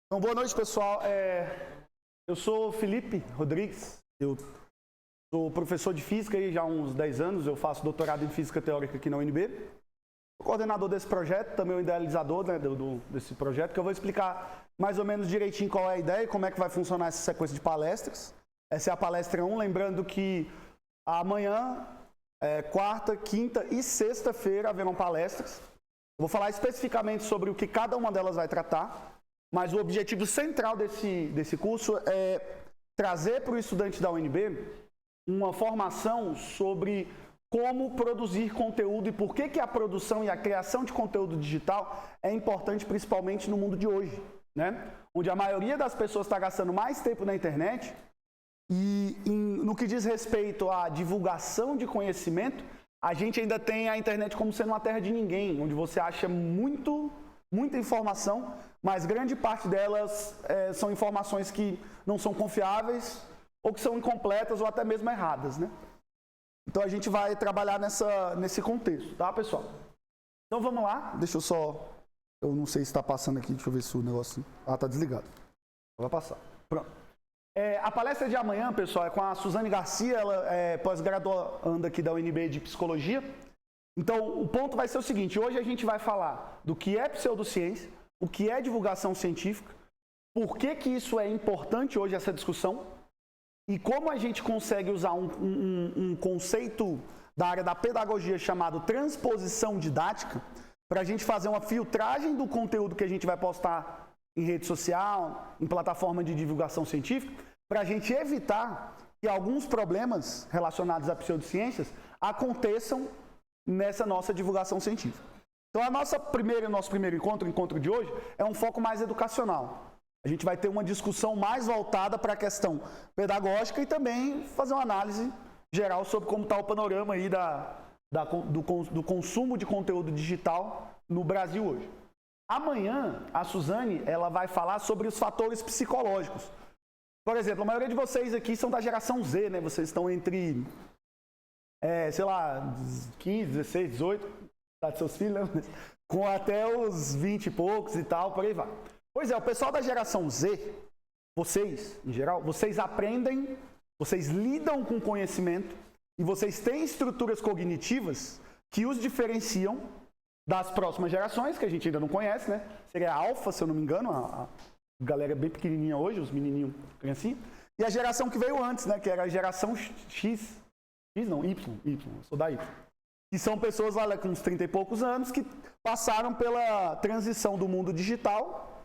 Então, boa noite, pessoal. Eu sou Felipe Rodrigues, eu sou professor de física já há uns 10 anos, eu faço doutorado em física teórica aqui na UNB. Sou coordenador desse projeto, também o idealizador, né, desse projeto, que eu vou explicar mais ou menos direitinho qual é a ideia e como é que vai funcionar essa sequência de palestras. Essa é a palestra 1, lembrando que amanhã, quarta, quinta e sexta-feira haverão palestras. Eu vou falar especificamente sobre o que cada uma delas vai tratar. Mas o objetivo central desse curso é trazer para o estudante da UNB uma formação sobre como produzir conteúdo e por que a produção e a criação de conteúdo digital é importante, principalmente no mundo de hoje, né? Onde a maioria das pessoas está gastando mais tempo na internet e no que diz respeito à divulgação de conhecimento, a gente ainda tem a internet como sendo uma terra de ninguém, onde você acha muita informação, mas grande parte delas são informações que não são confiáveis ou que são incompletas ou até mesmo erradas, né? Então a gente vai trabalhar nesse contexto, tá, pessoal? Então vamos lá, deixa eu só... Eu não sei se está passando aqui, deixa eu ver se o negócio... Ah, está desligado. Vai passar. Pronto. A palestra de amanhã, pessoal, é com a Suzane Garcia, ela é pós-graduanda aqui da UNB de Psicologia. Então, o ponto vai ser o seguinte, hoje a gente vai falar do que é pseudociência, o que é divulgação científica, por que isso é importante hoje, essa discussão, e como a gente consegue usar um conceito da área da pedagogia chamado transposição didática, para a gente fazer uma filtragem do conteúdo que a gente vai postar em rede social, em plataforma de divulgação científica, para a gente evitar que alguns problemas relacionados a pseudociências aconteçam nessa nossa divulgação científica. Então, nosso primeiro encontro, o encontro de hoje, é um foco mais educacional. A gente vai ter uma discussão mais voltada para a questão pedagógica e também fazer uma análise geral sobre como está o panorama aí do consumo de conteúdo digital no Brasil hoje. Amanhã, a Suzane ela vai falar sobre os fatores psicológicos. Por exemplo, a maioria de vocês aqui são da geração Z, né? Vocês estão entre... sei lá, 15, 16, 18, tá de seus filhos, né? Com até os 20 e poucos e tal, por aí vai. Pois é, o pessoal da geração Z, vocês, em geral, vocês aprendem, vocês lidam com conhecimento e vocês têm estruturas cognitivas que os diferenciam das próximas gerações, que a gente ainda não conhece, né? Seria a Alpha, se eu não me engano, a galera bem pequenininha hoje, os menininhos, criancinhos, e a geração que veio antes, né? Que era a geração X, não, Y, sou da Y. Que são pessoas lá com uns 30 e poucos anos que passaram pela transição do mundo digital,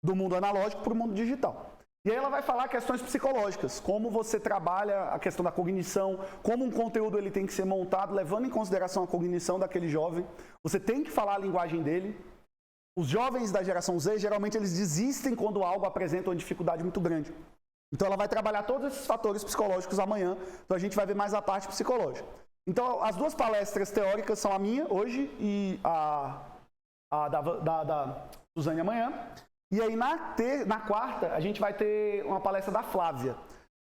do mundo analógico para o mundo digital. E aí ela vai falar questões psicológicas, como você trabalha a questão da cognição, como um conteúdo ele tem que ser montado, levando em consideração a cognição daquele jovem. Você tem que falar a linguagem dele. Os jovens da geração Z, geralmente, eles desistem quando algo apresenta uma dificuldade muito grande. Então ela vai trabalhar todos esses fatores psicológicos amanhã, então a gente vai ver mais a parte psicológica. Então as duas palestras teóricas são a minha hoje e a da Suzane amanhã. E aí na quarta a gente vai ter uma palestra da Flávia.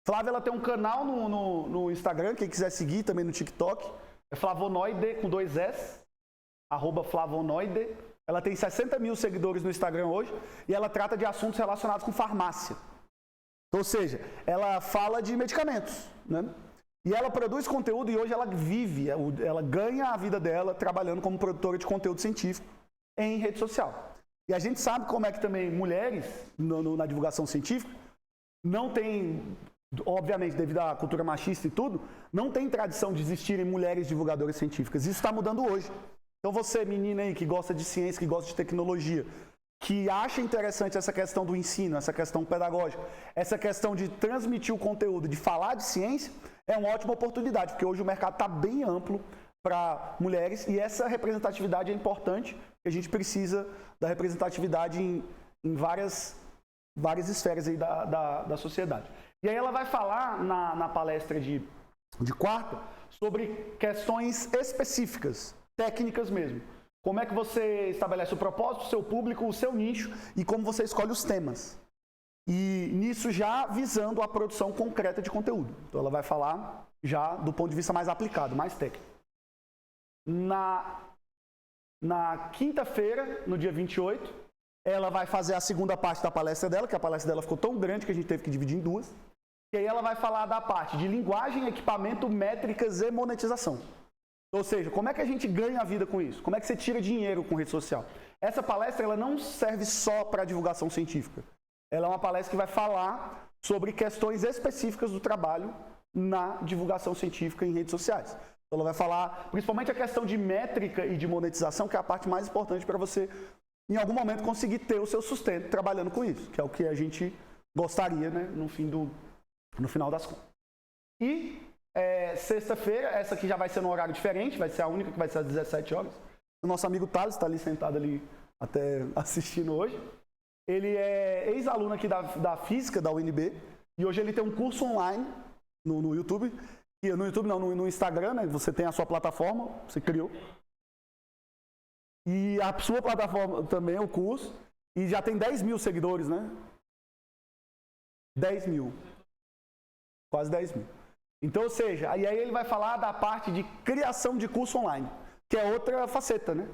Flávia ela tem um canal no Instagram, quem quiser seguir, também no TikTok. É Flavonoide com 2 S, @Flavonoide. Ela tem 60 mil seguidores no Instagram hoje e ela trata de assuntos relacionados com farmácia. Ou seja, ela fala de medicamentos, né? E ela produz conteúdo e hoje ela vive, ela ganha a vida dela trabalhando como produtora de conteúdo científico em rede social. E a gente sabe como é que também mulheres, na divulgação científica, não tem, obviamente devido à cultura machista e tudo, não tem tradição de existirem mulheres divulgadoras científicas. Isso está mudando hoje. Então você, menina aí, que gosta de ciência, que gosta de tecnologia, que acha interessante essa questão do ensino, essa questão pedagógica, essa questão de transmitir o conteúdo, de falar de ciência, é uma ótima oportunidade, porque hoje o mercado está bem amplo para mulheres e essa representatividade é importante, a gente precisa da representatividade em várias esferas aí da sociedade. E aí ela vai falar na palestra de quarta sobre questões específicas, técnicas mesmo. Como é que você estabelece o propósito, o seu público, o seu nicho e como você escolhe os temas. E nisso já visando a produção concreta de conteúdo. Então ela vai falar já do ponto de vista mais aplicado, mais técnico. Na quinta-feira, no dia 28, ela vai fazer a segunda parte da palestra dela, que a palestra dela ficou tão grande que a gente teve que dividir em duas. E aí ela vai falar da parte de linguagem, equipamento, métricas e monetização. Ou seja, como é que a gente ganha a vida com isso? Como é que você tira dinheiro com rede social? Essa palestra ela não serve só para divulgação científica. Ela é uma palestra que vai falar sobre questões específicas do trabalho na divulgação científica em redes sociais. Então ela vai falar principalmente a questão de métrica e de monetização, que é a parte mais importante para você, em algum momento, conseguir ter o seu sustento trabalhando com isso, que é o que a gente gostaria, né, no final das contas. E sexta-feira, essa aqui já vai ser num horário diferente, vai ser a única que vai ser às 17 horas. O nosso amigo Thales está ali sentado ali até assistindo hoje. Ele é ex-aluno aqui da física da UNB e hoje ele tem um curso online no YouTube. E no YouTube não, no Instagram, né? Você tem a sua plataforma, você criou. E a sua plataforma também é o curso. E já tem 10 mil seguidores, né? 10 mil. Quase 10 mil. Então, ou seja, aí ele vai falar da parte de criação de curso online, que é outra faceta, né?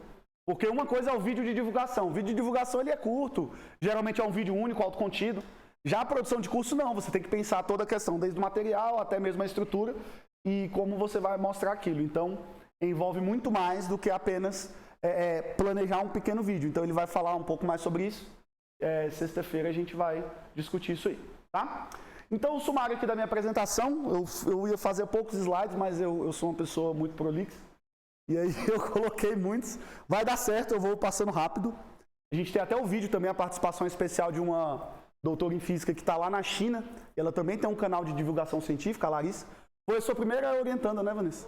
Porque uma coisa é o vídeo de divulgação. O vídeo de divulgação ele é curto, geralmente é um vídeo único, autocontido. Já a produção de curso não, você tem que pensar toda a questão, desde o material até mesmo a estrutura e como você vai mostrar aquilo. Então, envolve muito mais do que apenas planejar um pequeno vídeo. Então, ele vai falar um pouco mais sobre isso. Sexta-feira a gente vai discutir isso aí, tá? Então, o sumário aqui da minha apresentação, eu ia fazer poucos slides, mas eu sou uma pessoa muito prolixa. E aí eu coloquei muitos. Vai dar certo, eu vou passando rápido. A gente tem até o vídeo também, a participação especial de uma doutora em física que está lá na China. Ela também tem um canal de divulgação científica, a Larissa. Foi a sua primeira orientanda, né, Vanessa?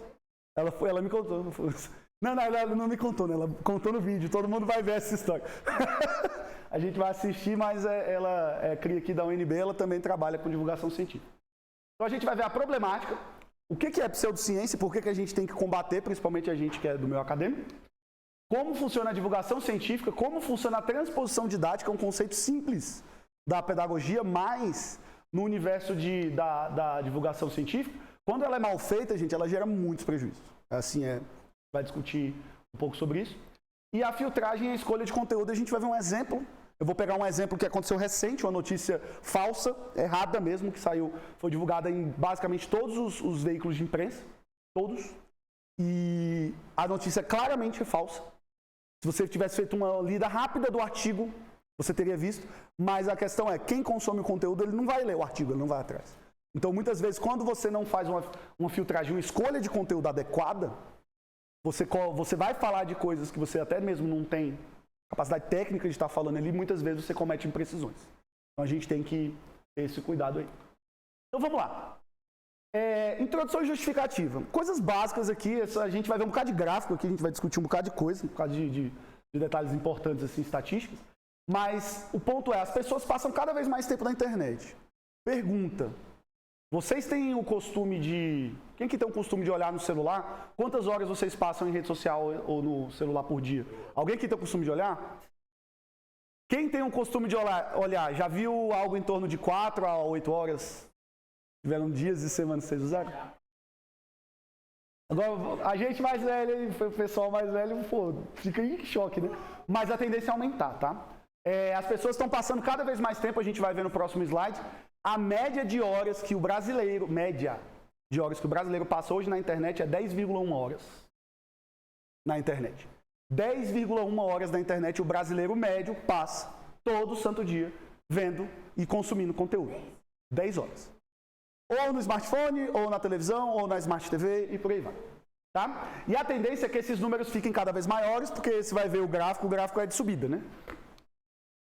Ela me contou. Não, ela não me contou, né? Ela contou no vídeo, todo mundo vai ver essa história. A gente vai assistir, mas ela é cria aqui da UNB, ela também trabalha com divulgação científica. Então a gente vai ver a problemática, o que é pseudociência e por que a gente tem que combater, principalmente a gente que é do meio acadêmico. Como funciona a divulgação científica, como funciona a transposição didática, é um conceito simples da pedagogia, mas no universo da divulgação científica, quando ela é mal feita, gente, ela gera muitos prejuízos. Assim, vai discutir um pouco sobre isso. E a filtragem e a escolha de conteúdo, a gente vai ver um exemplo. Eu vou pegar um exemplo que aconteceu recente, uma notícia falsa, errada mesmo, que foi divulgada em basicamente todos os veículos de imprensa, todos. E a notícia claramente é falsa. Se você tivesse feito uma lida rápida do artigo, você teria visto. Mas a questão é, quem consome o conteúdo, ele não vai ler o artigo, ele não vai atrás. Então, muitas vezes, quando você não faz uma filtragem, uma escolha de conteúdo adequada, você vai falar de coisas que você até mesmo não tem capacidade técnica de estar falando ali, muitas vezes você comete imprecisões. Então, a gente tem que ter esse cuidado aí. Então, vamos lá. Introdução e justificativa. Coisas básicas aqui, a gente vai ver um bocado de gráfico aqui, a gente vai discutir um bocado de coisa, um bocado de detalhes importantes, assim, estatísticos. Mas o ponto é, as pessoas passam cada vez mais tempo na internet. Pergunta. Vocês têm o costume de... Quem que tem o costume de olhar no celular? Quantas horas vocês passam em rede social ou no celular por dia? Alguém que tem o costume de olhar? Quem tem o costume de olhar? Já viu algo em torno de 4 a 8 horas? Tiveram dias e semanas que vocês usaram? Agora, a gente mais velho, o pessoal mais velho, fica em choque, né? Mas a tendência é aumentar, tá? As pessoas estão passando cada vez mais tempo, a gente vai ver no próximo slide. A média de horas que o brasileiro, passa hoje na internet é 10,1 horas na internet. 10,1 horas na internet o brasileiro médio passa todo santo dia vendo e consumindo conteúdo. 10 horas. Ou no smartphone, ou na televisão, ou na Smart TV e por aí vai. Tá? E a tendência é que esses números fiquem cada vez maiores, porque você vai ver o gráfico é de subida, né?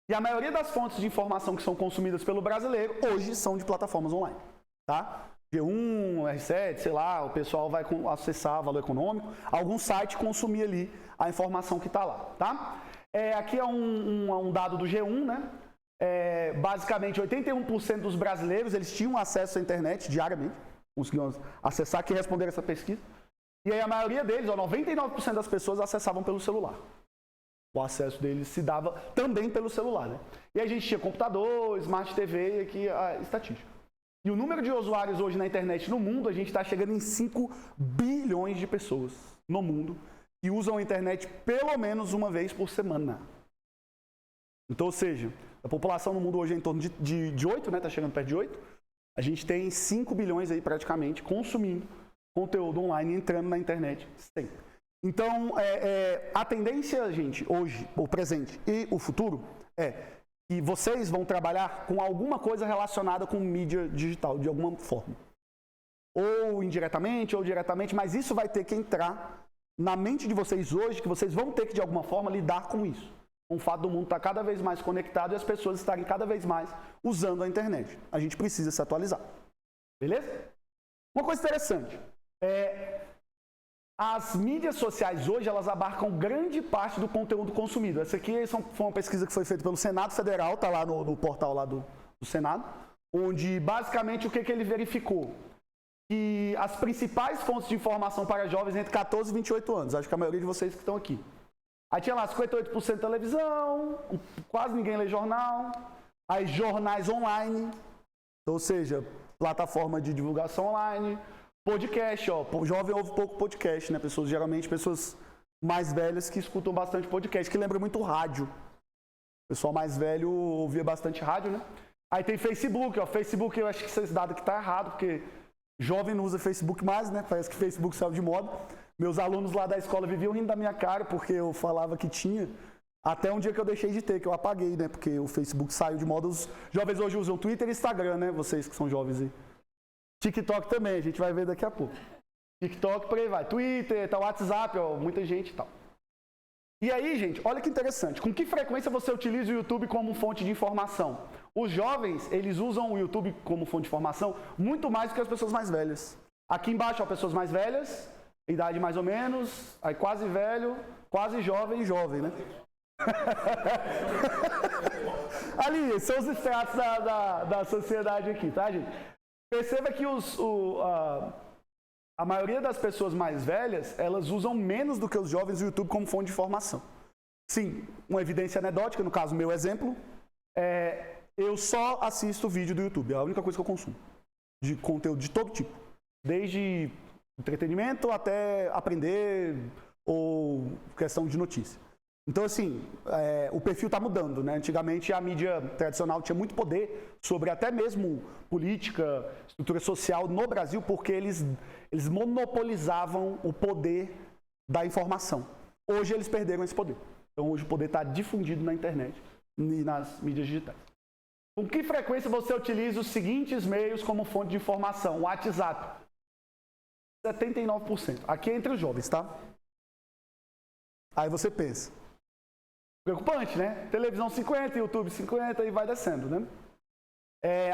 E a maioria das fontes de informação que são consumidas pelo brasileiro hoje são de plataformas online, tá? G1, R7, sei lá, o pessoal vai acessar Valor Econômico, algum site consumir ali a informação que está lá, tá? Aqui é um dado do G1, né? Basicamente, 81% dos brasileiros eles tinham acesso à internet diariamente, conseguiam acessar, que responderam essa pesquisa. E aí a maioria deles, 99% das pessoas acessavam pelo celular. O acesso deles se dava também pelo celular, né? E aí a gente tinha computador, Smart TV e aqui a estatística. E o número de usuários hoje na internet no mundo, a gente está chegando em 5 bilhões de pessoas no mundo que usam a internet pelo menos uma vez por semana. Então, ou seja, a população no mundo hoje é em torno de 8, né? Está chegando perto de 8. A gente tem 5 bilhões aí praticamente consumindo conteúdo online, entrando na internet sempre. Então, a tendência, gente, hoje, o presente e o futuro é que vocês vão trabalhar com alguma coisa relacionada com mídia digital, de alguma forma. Ou indiretamente, ou diretamente, mas isso vai ter que entrar na mente de vocês hoje, que vocês vão ter que, de alguma forma, lidar com isso. Com o fato do mundo estar cada vez mais conectado e as pessoas estarem cada vez mais usando a internet. A gente precisa se atualizar. Beleza? Uma coisa interessante. As mídias sociais hoje, elas abarcam grande parte do conteúdo consumido. Essa aqui foi uma pesquisa que foi feita pelo Senado Federal, está lá no portal lá do Senado, onde basicamente o que ele verificou? Que as principais fontes de informação para jovens entre 14 e 28 anos, acho que a maioria de vocês que estão aqui. Aí tinha lá 58% televisão, quase ninguém lê jornal, aí jornais online, ou seja, plataforma de divulgação online, podcast, o jovem ouve pouco podcast, né? Geralmente pessoas mais velhas que escutam bastante podcast, que lembra muito rádio. O pessoal mais velho ouvia bastante rádio, né? Aí tem Facebook, Facebook eu acho que esse dado aqui está errado, porque jovem não usa Facebook mais, né? Parece que Facebook saiu de moda. Meus alunos lá da escola viviam rindo da minha cara, porque eu falava que tinha, até um dia que eu deixei de ter, que eu apaguei, né? Porque o Facebook saiu de moda. Os jovens hoje usam Twitter e Instagram, né? Vocês que são jovens aí. TikTok também, a gente vai ver daqui a pouco. TikTok, por aí vai. Twitter, tá, WhatsApp, muita gente e tal. E aí, gente, olha que interessante. Com que frequência você utiliza o YouTube como fonte de informação? Os jovens, eles usam o YouTube como fonte de informação muito mais do que as pessoas mais velhas. Aqui embaixo, pessoas mais velhas, idade mais ou menos, aí quase velho, quase jovem e jovem, né? Ali, são os estratos da sociedade aqui, tá, gente? Perceba que a maioria das pessoas mais velhas, elas usam menos do que os jovens o YouTube como fonte de informação. Sim, uma evidência anedótica, no caso, meu exemplo, eu só assisto vídeo do YouTube, é a única coisa que eu consumo, de conteúdo de todo tipo, desde entretenimento até aprender ou questão de notícia. Então, assim, o perfil está mudando, né? Antigamente, a mídia tradicional tinha muito poder sobre até mesmo política, estrutura social no Brasil, porque eles monopolizavam o poder da informação. Hoje, eles perderam esse poder. Então, hoje, o poder está difundido na internet e nas mídias digitais. Com que frequência você utiliza os seguintes meios como fonte de informação? WhatsApp, 79%. Aqui é entre os jovens, tá? Aí você pensa. Preocupante, né? Televisão 50, YouTube 50 e vai descendo, né?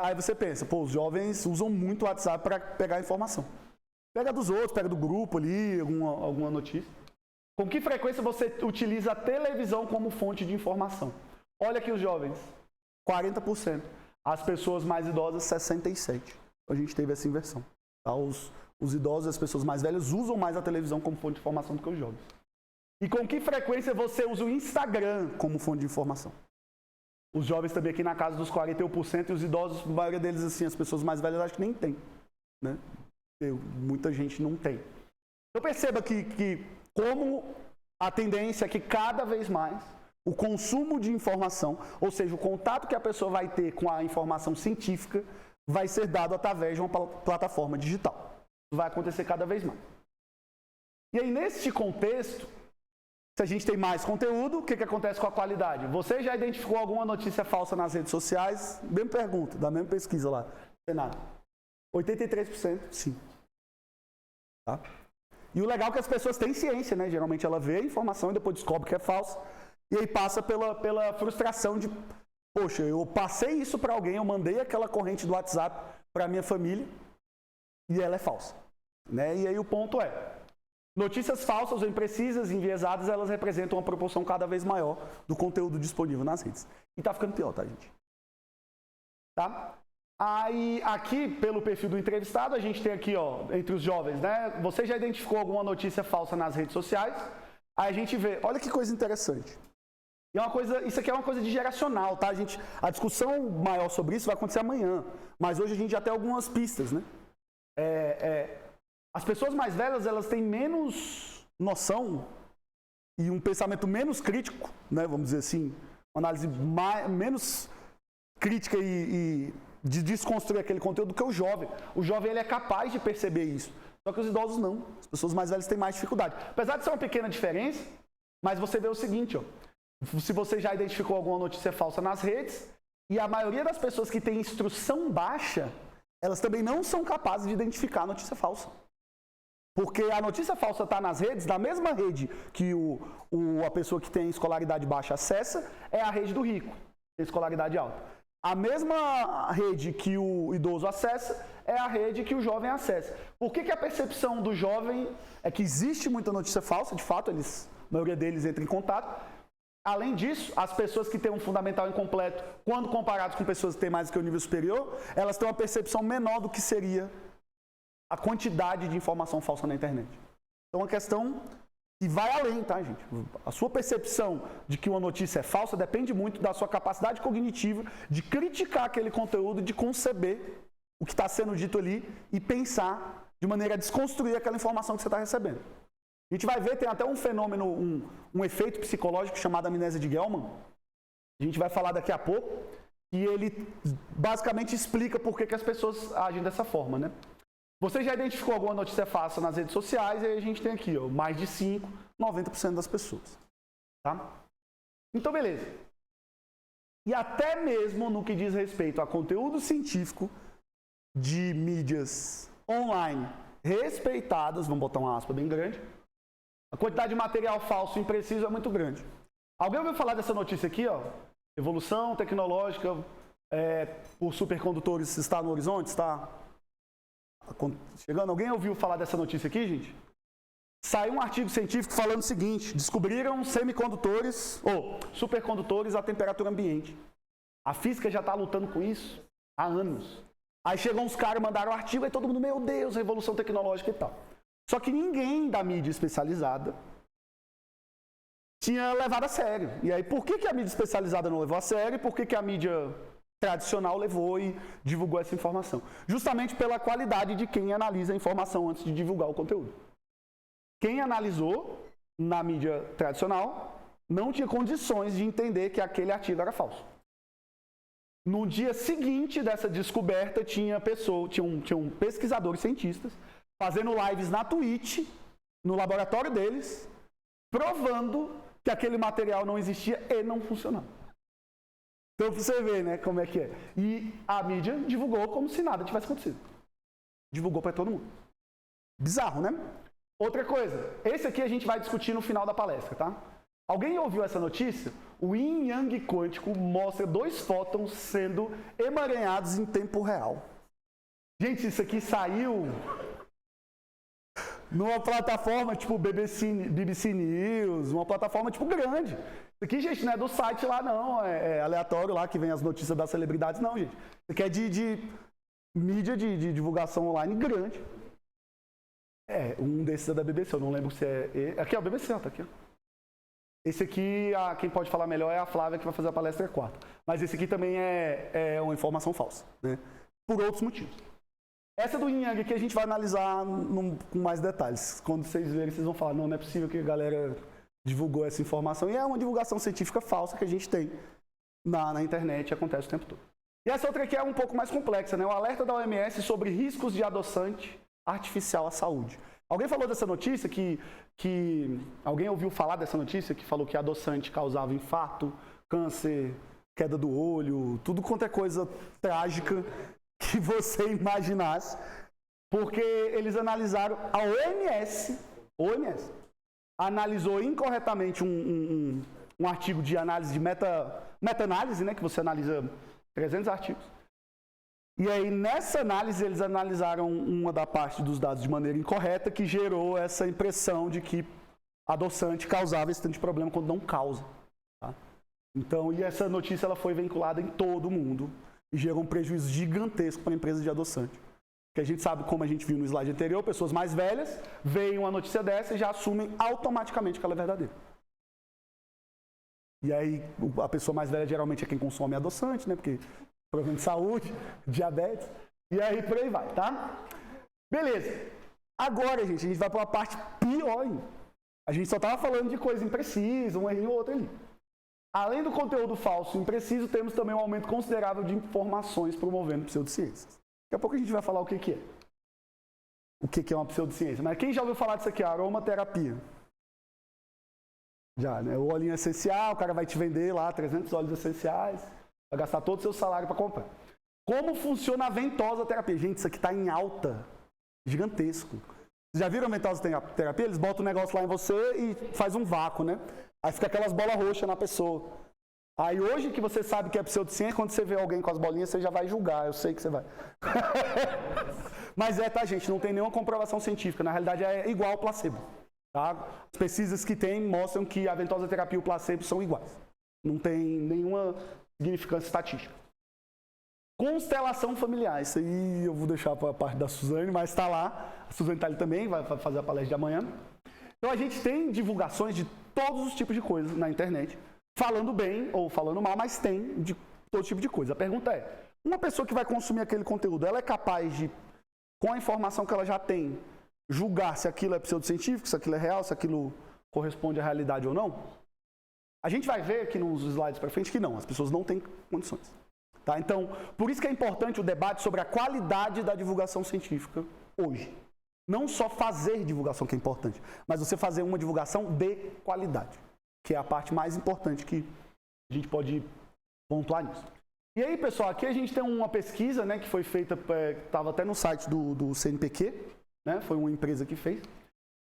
Aí você pensa, os jovens usam muito o WhatsApp para pegar informação. Pega dos outros, pega do grupo ali, alguma notícia. Com que frequência você utiliza a televisão como fonte de informação? Olha aqui os jovens, 40%. As pessoas mais idosas, 67%. A gente teve essa inversão. Tá? Os idosos e as pessoas mais velhas usam mais a televisão como fonte de informação do que os jovens. E com que frequência você usa o Instagram como fonte de informação? Os jovens também aqui na casa dos 41% e os idosos, a maioria deles, assim, as pessoas mais velhas, acho que nem tem, né? Muita gente não tem. Então perceba que como a tendência é que cada vez mais o consumo de informação, ou seja, o contato que a pessoa vai ter com a informação científica, vai ser dado através de uma plataforma digital. Isso vai acontecer cada vez mais. E aí, neste contexto, se a gente tem mais conteúdo, o que acontece com a qualidade? Você já identificou alguma notícia falsa nas redes sociais? Mesma pergunta, da mesma pesquisa lá, Senado. 83% sim. Tá? E o legal é que as pessoas têm ciência, né? Geralmente ela vê a informação e depois descobre que é falsa. E aí passa pela frustração de, poxa, eu passei isso para alguém, eu mandei aquela corrente do WhatsApp para minha família e ela é falsa. Né? E aí o ponto é, notícias falsas ou imprecisas, enviesadas, elas representam uma proporção cada vez maior do conteúdo disponível nas redes. E tá ficando pior, tá, gente? Tá? Aí, aqui, pelo perfil do entrevistado, a gente tem aqui, entre os jovens, né? Você já identificou alguma notícia falsa nas redes sociais? Aí a gente vê, olha que coisa interessante. E isso aqui é uma coisa de geracional, tá, gente? A discussão maior sobre isso vai acontecer amanhã. Mas hoje a gente já tem algumas pistas, né? As pessoas mais velhas, elas têm menos noção e um pensamento menos crítico, né? Vamos dizer assim, uma análise menos crítica e de desconstruir aquele conteúdo do que o jovem. O jovem, ele é capaz de perceber isso. Só que os idosos não. As pessoas mais velhas têm mais dificuldade. Apesar de ser uma pequena diferença, mas você vê o seguinte, ó. Se você já identificou alguma notícia falsa nas redes, e a maioria das pessoas que tem instrução baixa, elas também não são capazes de identificar a notícia falsa. Porque a notícia falsa está nas redes, na mesma rede que a pessoa que tem escolaridade baixa acessa, é a rede do rico, tem escolaridade alta. A mesma rede que o idoso acessa é a rede que o jovem acessa. Por que a percepção do jovem é que existe muita notícia falsa? De fato, a maioria deles entra em contato. Além disso, as pessoas que têm um fundamental incompleto, quando comparadas com pessoas que têm mais do que o nível superior, elas têm uma percepção menor do que seria a quantidade de informação falsa na internet. Então, é uma questão que vai além, tá, gente? A sua percepção de que uma notícia é falsa depende muito da sua capacidade cognitiva de criticar aquele conteúdo, de conceber o que está sendo dito ali e pensar de maneira a desconstruir aquela informação que você está recebendo. A gente vai ver, tem até um fenômeno, um efeito psicológico chamado amnésia de Gell-Mann. A gente vai falar daqui a pouco. E ele basicamente explica por que as pessoas agem dessa forma, né? Você já identificou alguma notícia falsa nas redes sociais? E aí a gente tem aqui, ó, mais de 90% das pessoas. Tá? Então, beleza. E até mesmo no que diz respeito a conteúdo científico de mídias online respeitadas, vamos botar uma aspa bem grande, a quantidade de material falso e impreciso é muito grande. Alguém ouviu falar dessa notícia aqui, ó? Evolução tecnológica por supercondutores está no horizonte? Está chegando? Alguém ouviu falar dessa notícia aqui, gente? Saiu um artigo científico falando o seguinte: descobriram semicondutores ou supercondutores à temperatura ambiente. A física já está lutando com isso há anos. Aí chegam uns caras, mandaram um artigo, aí todo mundo, meu Deus, revolução tecnológica e tal. Só que ninguém da mídia especializada tinha levado a sério. E aí, por que a mídia especializada não levou a sério? E por que a mídia tradicional levou e divulgou essa informação? Justamente pela qualidade de quem analisa a informação antes de divulgar o conteúdo. Quem analisou na mídia tradicional não tinha condições de entender que aquele artigo era falso. No dia seguinte dessa descoberta, tinham pesquisadores cientistas fazendo lives na Twitch, no laboratório deles, provando que aquele material não existia e não funcionava. Então, pra você ver, né, como é que é. E a mídia divulgou como se nada tivesse acontecido. Divulgou para todo mundo. Bizarro, né? Outra coisa, esse aqui a gente vai discutir no final da palestra, tá? Alguém ouviu essa notícia? O Yin Yang quântico mostra 2 fótons sendo emaranhados em tempo real. Gente, isso aqui saiu numa plataforma tipo BBC News, uma plataforma tipo grande. Isso aqui, gente, não é do site lá não, é aleatório lá que vem as notícias das celebridades, não, gente. Isso aqui é de mídia de divulgação online grande. Um desses é da BBC, eu não lembro se é... Aqui é o BBC, tá aqui, ó. Esse aqui, quem pode falar melhor é a Flávia, que vai fazer a palestra quarta. Mas esse aqui também é uma informação falsa, né? Por outros motivos. Essa do Yin Yang aqui a gente vai analisar com mais detalhes. Quando vocês verem, vocês vão falar, não é possível que a galera divulgou essa informação. E é uma divulgação científica falsa que a gente tem na internet e acontece o tempo todo. E essa outra aqui é um pouco mais complexa, né? O alerta da OMS sobre riscos de adoçante artificial à saúde. Alguém falou dessa notícia alguém ouviu falar dessa notícia que falou que adoçante causava infarto, câncer, queda do olho, tudo quanto é coisa trágica que você imaginasse, porque eles analisaram, a OMS analisou incorretamente um artigo de análise de meta-análise, né, que você analisa 300 artigos. E aí, nessa análise, eles analisaram uma da parte dos dados de maneira incorreta, que gerou essa impressão de que adoçante causava esse tanto de problema quando não causa. Tá? Então, e essa notícia ela foi vinculada em todo o mundo e gerou um prejuízo gigantesco para a empresa de adoçante. Porque a gente sabe, como a gente viu no slide anterior, pessoas mais velhas veem uma notícia dessa e já assumem automaticamente que ela é verdadeira. E aí a pessoa mais velha geralmente é quem consome adoçante, né? Porque problema de saúde, diabetes, e aí por aí vai, tá? Beleza. Agora, gente, a gente vai para uma parte pior ainda. A gente só estava falando de coisa imprecisa, um errinho ou outro ali. Além do conteúdo falso e impreciso, temos também um aumento considerável de informações promovendo pseudociências. Daqui a pouco a gente vai falar o que é. O que é uma pseudociência. Mas quem já ouviu falar disso aqui? Aromaterapia. Já, né? O olhinho essencial, o cara vai te vender lá 300 óleos essenciais, vai gastar todo o seu salário para comprar. Como funciona a ventosa terapia? Gente, isso aqui está em alta, gigantesco. Vocês já viram a ventosa terapia? Eles botam um negócio lá em você e faz um vácuo, né? Aí fica aquelas bolas roxas na pessoa. Aí hoje que você sabe que é pseudociência, quando você vê alguém com as bolinhas, você já vai julgar, eu sei que você vai. Mas tá, gente, não tem nenhuma comprovação científica, na realidade é igual ao placebo. Tá? As pesquisas que tem mostram que a ventosa terapia e o placebo são iguais. Não tem nenhuma significância estatística. Constelação familiar, isso aí eu vou deixar para a parte da Suzane, mas está lá. A Suzane está ali também, vai fazer a palestra de amanhã. Então a gente tem divulgações de todos os tipos de coisas na internet, falando bem ou falando mal, mas tem de todo tipo de coisa. A pergunta é, uma pessoa que vai consumir aquele conteúdo, ela é capaz de, com a informação que ela já tem, julgar se aquilo é pseudocientífico, se aquilo é real, se aquilo corresponde à realidade ou não? A gente vai ver aqui nos slides para frente que não, as pessoas não têm condições. Tá? Então, por isso que é importante o debate sobre a qualidade da divulgação científica hoje. Não só fazer divulgação que é importante, mas você fazer uma divulgação de qualidade, que é a parte mais importante que a gente pode pontuar nisso. E aí, pessoal, aqui a gente tem uma pesquisa, né, que foi feita, estava até no site do CNPq, né, foi uma empresa que fez.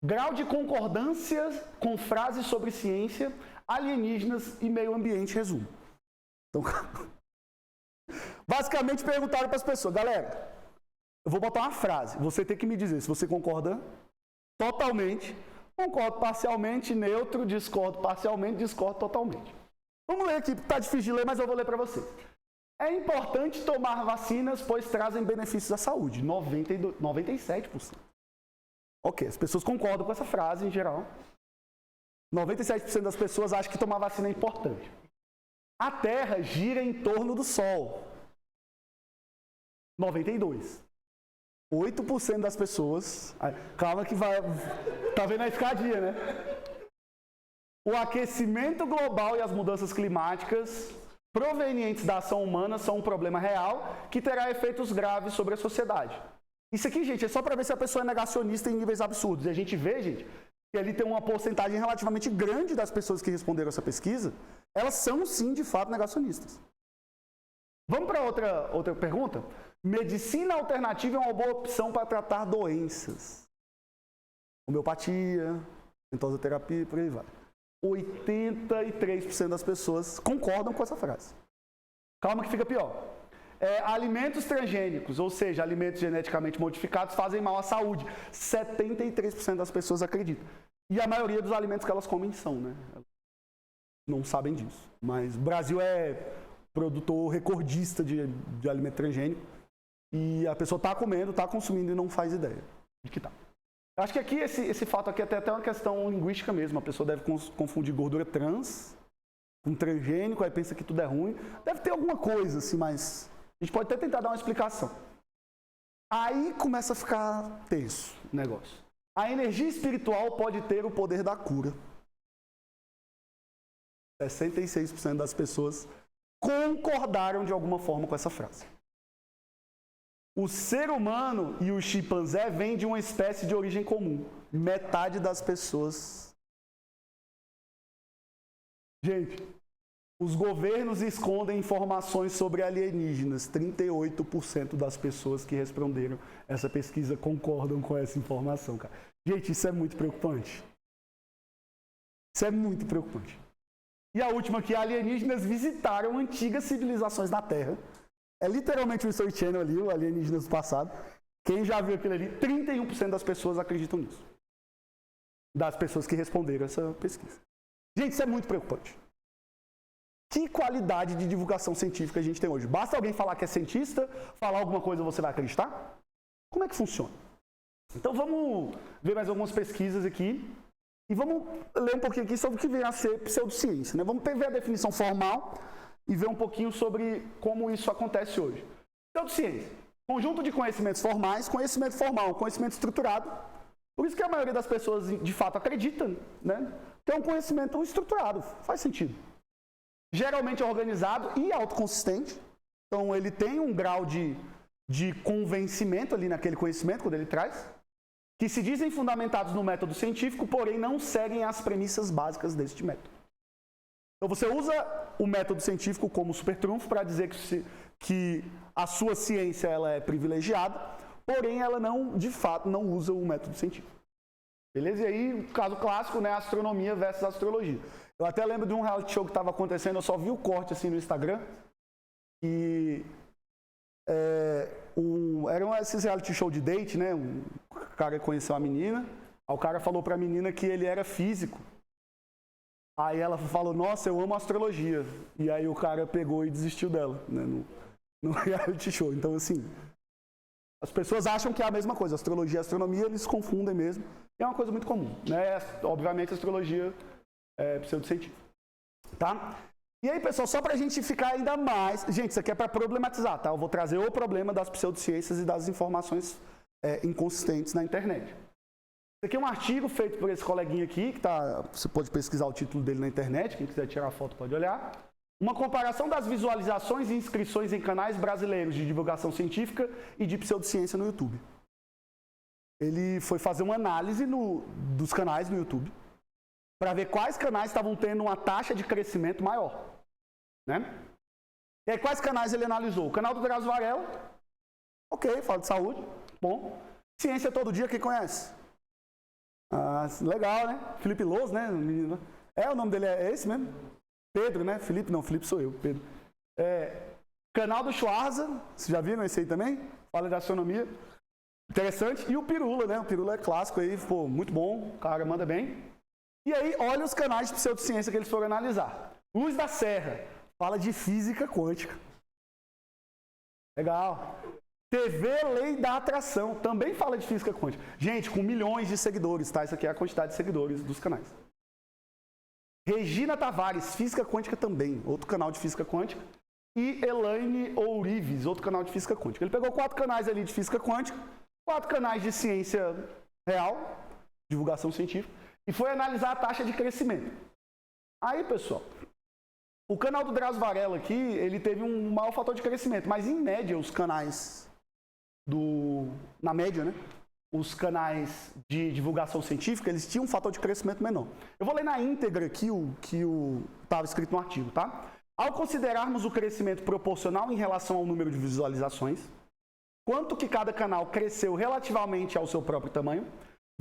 Grau de concordância com frases sobre ciência, alienígenas e meio ambiente, resumo. Então, basicamente perguntaram para as pessoas, galera, eu vou botar uma frase, você tem que me dizer se você concorda totalmente, concordo parcialmente, neutro, discordo parcialmente, discordo totalmente. Vamos ler aqui, tá difícil de ler, mas eu vou ler para vocês. É importante tomar vacinas, pois trazem benefícios à saúde, 97%. Ok, as pessoas concordam com essa frase em geral. 97% das pessoas acham que tomar vacina é importante. A Terra gira em torno do Sol. 92%. 8% das pessoas... Calma que vai... Tá vendo a escadinha, né? O aquecimento global e as mudanças climáticas provenientes da ação humana são um problema real que terá efeitos graves sobre a sociedade. Isso aqui, gente, é só para ver se a pessoa é negacionista em níveis absurdos. E a gente vê, gente, que ali tem uma porcentagem relativamente grande das pessoas que responderam essa pesquisa, elas são, sim, de fato, negacionistas. Vamos para outra pergunta? Medicina alternativa é uma boa opção para tratar doenças. Homeopatia, ventosa terapia, por aí vai. 83% das pessoas concordam com essa frase. Calma que fica pior. Alimentos transgênicos, ou seja, alimentos geneticamente modificados, fazem mal à saúde. 73% das pessoas acreditam. E a maioria dos alimentos que elas comem são, né? Não sabem disso. Mas o Brasil é produtor recordista de alimento transgênico. E a pessoa está comendo, está consumindo e não faz ideia de que está. Acho que aqui, esse fato aqui é até uma questão linguística mesmo. A pessoa deve confundir gordura trans com transgênico, aí pensa que tudo é ruim. Deve ter alguma coisa assim, mas a gente pode até tentar dar uma explicação. Aí começa a ficar tenso o negócio. A energia espiritual pode ter o poder da cura. 66% das pessoas concordaram de alguma forma com essa frase. O ser humano e o chimpanzé vêm de uma espécie de origem comum. Metade das pessoas... Gente, os governos escondem informações sobre alienígenas. 38% das pessoas que responderam essa pesquisa concordam com essa informação, cara. Gente, isso é muito preocupante. Isso é muito preocupante. E a última aqui, alienígenas visitaram antigas civilizações da Terra. É literalmente o History Channel ali, o alienígenas do passado. Quem já viu aquilo ali, 31% das pessoas acreditam nisso. Das pessoas que responderam essa pesquisa. Gente, isso é muito preocupante. Que qualidade de divulgação científica a gente tem hoje? Basta alguém falar que é cientista, falar alguma coisa você vai acreditar? Como é que funciona? Então vamos ver mais algumas pesquisas aqui. E vamos ler um pouquinho aqui sobre o que vem a ser pseudociência, né? Vamos ver a definição formal e ver um pouquinho sobre como isso acontece hoje. Pseudociência, conjunto de conhecimentos formais, conhecimento formal, conhecimento estruturado. Por isso que a maioria das pessoas, de fato, acredita, né? Que é um conhecimento estruturado, faz sentido. Geralmente organizado e autoconsistente. Então, ele tem um grau de convencimento ali naquele conhecimento, quando ele traz, que se dizem fundamentados no método científico, porém não seguem as premissas básicas deste método. Então, você usa o método científico como supertrunfo para dizer que a sua ciência ela é privilegiada, porém ela não, de fato, não usa o método científico. Beleza? E aí, o caso clássico, né, astronomia versus astrologia. Eu até lembro de um reality show que estava acontecendo, eu só vi o corte assim no Instagram, e eram esses reality show de date, né? Um cara conheceu a menina, aí o cara falou pra menina que ele era físico. Aí ela falou, nossa, eu amo astrologia. E aí o cara pegou e desistiu dela, né? No reality show. Então, assim, as pessoas acham que é a mesma coisa. Astrologia e astronomia, eles se confundem mesmo. E é uma coisa muito comum, né? Obviamente, a astrologia é pseudocientífica. Tá? E aí, pessoal, só para a gente ficar ainda mais... Gente, isso aqui é para problematizar, tá? Eu vou trazer o problema das pseudociências e das informações inconsistentes na internet. Isso aqui é um artigo feito por esse coleguinha aqui, que tá... Você pode pesquisar o título dele na internet, quem quiser tirar a foto pode olhar. Uma comparação das visualizações e inscrições em canais brasileiros de divulgação científica e de pseudociência no YouTube. Ele foi fazer uma análise dos canais no YouTube, para ver quais canais estavam tendo uma taxa de crescimento maior. Né? E aí, quais canais ele analisou? O canal do Drauzio Varela, ok, fala de saúde, bom. Ciência Todo Dia, quem conhece? Ah, legal, né? Felipe Loz, né? O nome dele é esse mesmo? Pedro, né? Felipe, não, Felipe sou eu, Pedro. Canal do Schwarza, vocês já viram esse aí também? Fala de astronomia. Interessante. E o Pirula, né? O Pirula é clássico aí, pô, muito bom, o cara manda bem. E aí, olha os canais de pseudociência que eles foram analisar. Luz da Serra, fala de física quântica. Legal. TV Lei da Atração, também fala de física quântica. Gente, com milhões de seguidores, tá? Isso aqui é a quantidade de seguidores dos canais. Regina Tavares, física quântica também, outro canal de física quântica. E Elaine Ourives, outro canal de física quântica. Ele pegou 4 canais ali de física quântica, 4 canais de ciência real, divulgação científica, e foi analisar a taxa de crescimento. Aí, pessoal, o canal do Drauzio Varela aqui, ele teve um maior fator de crescimento, mas em média os canais na média, né? Os canais de divulgação científica, eles tinham um fator de crescimento menor. Eu vou ler na íntegra aqui o que estava escrito no artigo, tá? Ao considerarmos o crescimento proporcional em relação ao número de visualizações, quanto que cada canal cresceu relativamente ao seu próprio tamanho,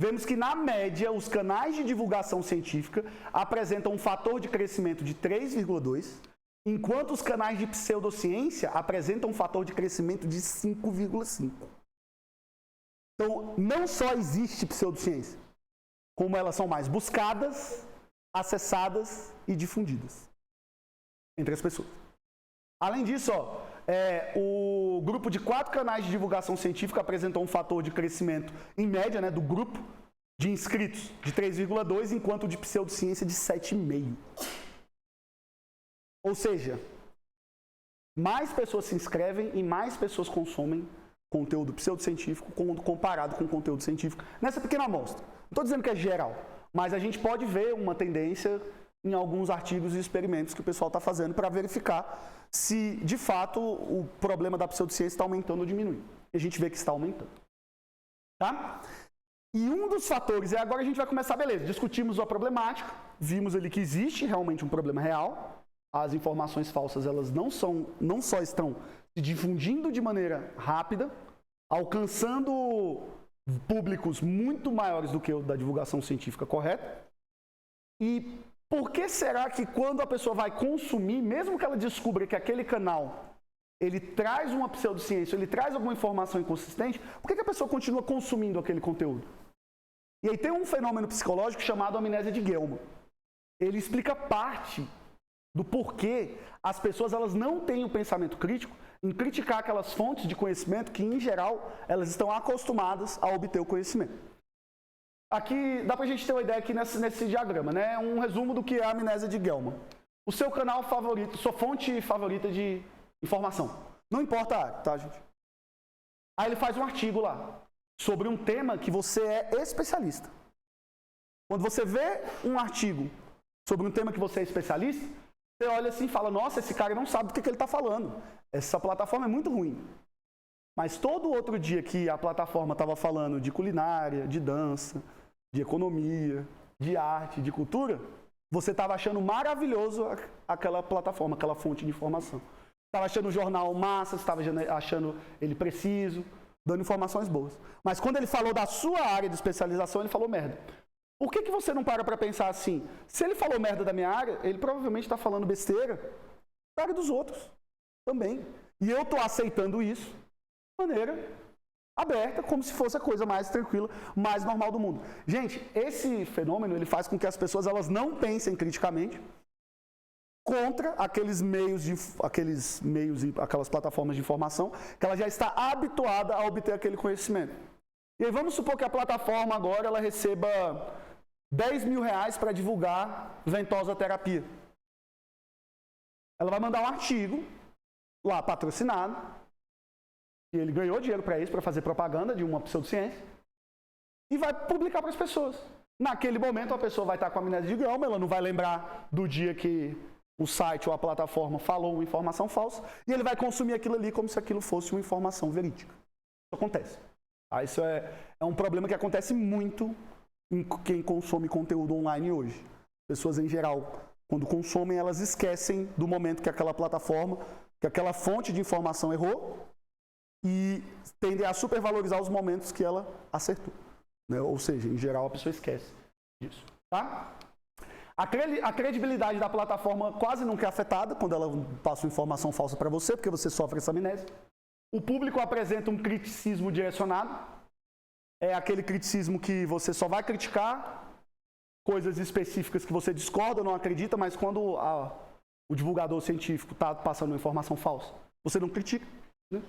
vemos que, na média, os canais de divulgação científica apresentam um fator de crescimento de 3,2, enquanto os canais de pseudociência apresentam um fator de crescimento de 5,5. Então, não só existe pseudociência, como elas são mais buscadas, acessadas e difundidas entre as pessoas. Além disso, o grupo de 4 canais de divulgação científica apresentou um fator de crescimento, em média, né, do grupo de inscritos de 3,2, enquanto o de pseudociência de 7,5. Ou seja, mais pessoas se inscrevem e mais pessoas consomem conteúdo pseudocientífico comparado com conteúdo científico nessa pequena amostra. Não estou dizendo que é geral, mas a gente pode ver uma tendência em alguns artigos e experimentos que o pessoal está fazendo para verificar se, de fato, o problema da pseudociência está aumentando ou diminuindo. E a gente vê que está aumentando. Tá? E um dos fatores, agora a gente vai começar, beleza, discutimos a problemática, vimos ali que existe realmente um problema real, as informações falsas elas não só estão se difundindo de maneira rápida, alcançando públicos muito maiores do que o da divulgação científica correta. E por que será que quando a pessoa vai consumir, mesmo que ela descubra que aquele canal ele traz uma pseudociência, ele traz alguma informação inconsistente, por que a pessoa continua consumindo aquele conteúdo? E aí tem um fenômeno psicológico chamado amnésia de Gell-Mann. Ele explica parte do porquê as pessoas elas não têm o pensamento crítico em criticar aquelas fontes de conhecimento que, em geral, elas estão acostumadas a obter o conhecimento. Aqui dá pra gente ter uma ideia aqui nesse diagrama, né? Um resumo do que é a amnésia de Gell-Mann. O seu canal favorito, sua fonte favorita de informação. Não importa a área, tá, gente? Aí ele faz um artigo lá sobre um tema que você é especialista. Quando você vê um artigo sobre um tema que você é especialista, você olha assim e fala, nossa, esse cara não sabe do que ele está falando. Essa plataforma é muito ruim. Mas todo outro dia que a plataforma estava falando de culinária, de dança, de economia, de arte, de cultura, você estava achando maravilhoso aquela plataforma, aquela fonte de informação. Estava achando o jornal massa, estava achando ele preciso, dando informações boas. Mas quando ele falou da sua área de especialização, ele falou merda. Por que você não para pensar assim? Se ele falou merda da minha área, ele provavelmente está falando besteira da área dos outros também. E eu estou aceitando isso de maneira aberta, como se fosse a coisa mais tranquila, mais normal do mundo. Gente, esse fenômeno ele faz com que as pessoas elas não pensem criticamente contra aqueles meios e aquelas plataformas de informação que ela já está habituada a obter aquele conhecimento. E aí vamos supor que a plataforma agora ela receba R$10.000 para divulgar ventosa terapia. Ela vai mandar um artigo lá patrocinado, e ele ganhou dinheiro para isso, para fazer propaganda de uma pseudociência, e vai publicar para as pessoas. Naquele momento a pessoa vai estar com a amnésia de Gell-Mann, ela não vai lembrar do dia que o site ou a plataforma falou uma informação falsa, e ele vai consumir aquilo ali como se aquilo fosse uma informação verídica. Isso acontece. Isso é um problema que acontece muito em quem consome conteúdo online hoje. Pessoas em geral, quando consomem, elas esquecem do momento que aquela plataforma, que aquela fonte de informação errou e tendem a supervalorizar os momentos que ela acertou. Né? Ou seja, em geral, a pessoa esquece disso. Tá? A credibilidade da plataforma quase nunca é afetada quando ela passa uma informação falsa para você, porque você sofre essa amnésia. O público apresenta um criticismo direcionado. É aquele criticismo que você só vai criticar coisas específicas que você discorda, não acredita, mas quando o divulgador científico está passando uma informação falsa, você não critica. Né?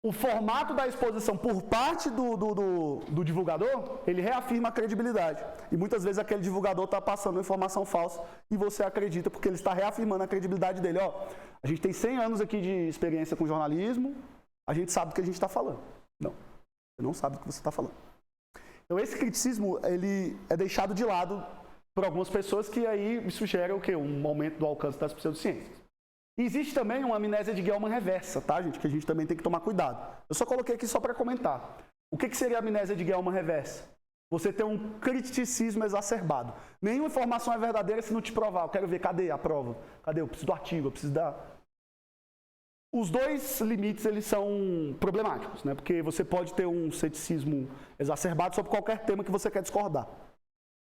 O formato da exposição por parte do divulgador, ele reafirma a credibilidade. E muitas vezes aquele divulgador está passando uma informação falsa e você acredita porque ele está reafirmando a credibilidade dele. A gente tem 100 anos aqui de experiência com jornalismo, a gente sabe do que a gente está falando. Não, você não sabe do que você está falando. Então esse criticismo, ele é deixado de lado por algumas pessoas que aí isso gera o quê? Um aumento do alcance das pseudociências. E existe também uma amnésia de Gell-Mann reversa, tá, gente? Que a gente também tem que tomar cuidado. Eu só coloquei aqui só para comentar. O que seria a amnésia de Gell-Mann reversa? Você tem um criticismo exacerbado. Nenhuma informação é verdadeira se não te provar. Eu quero ver, cadê a prova? Cadê? Eu preciso do artigo, eu preciso da... Os dois limites, eles são problemáticos, né? Porque você pode ter um ceticismo exacerbado sobre qualquer tema que você quer discordar.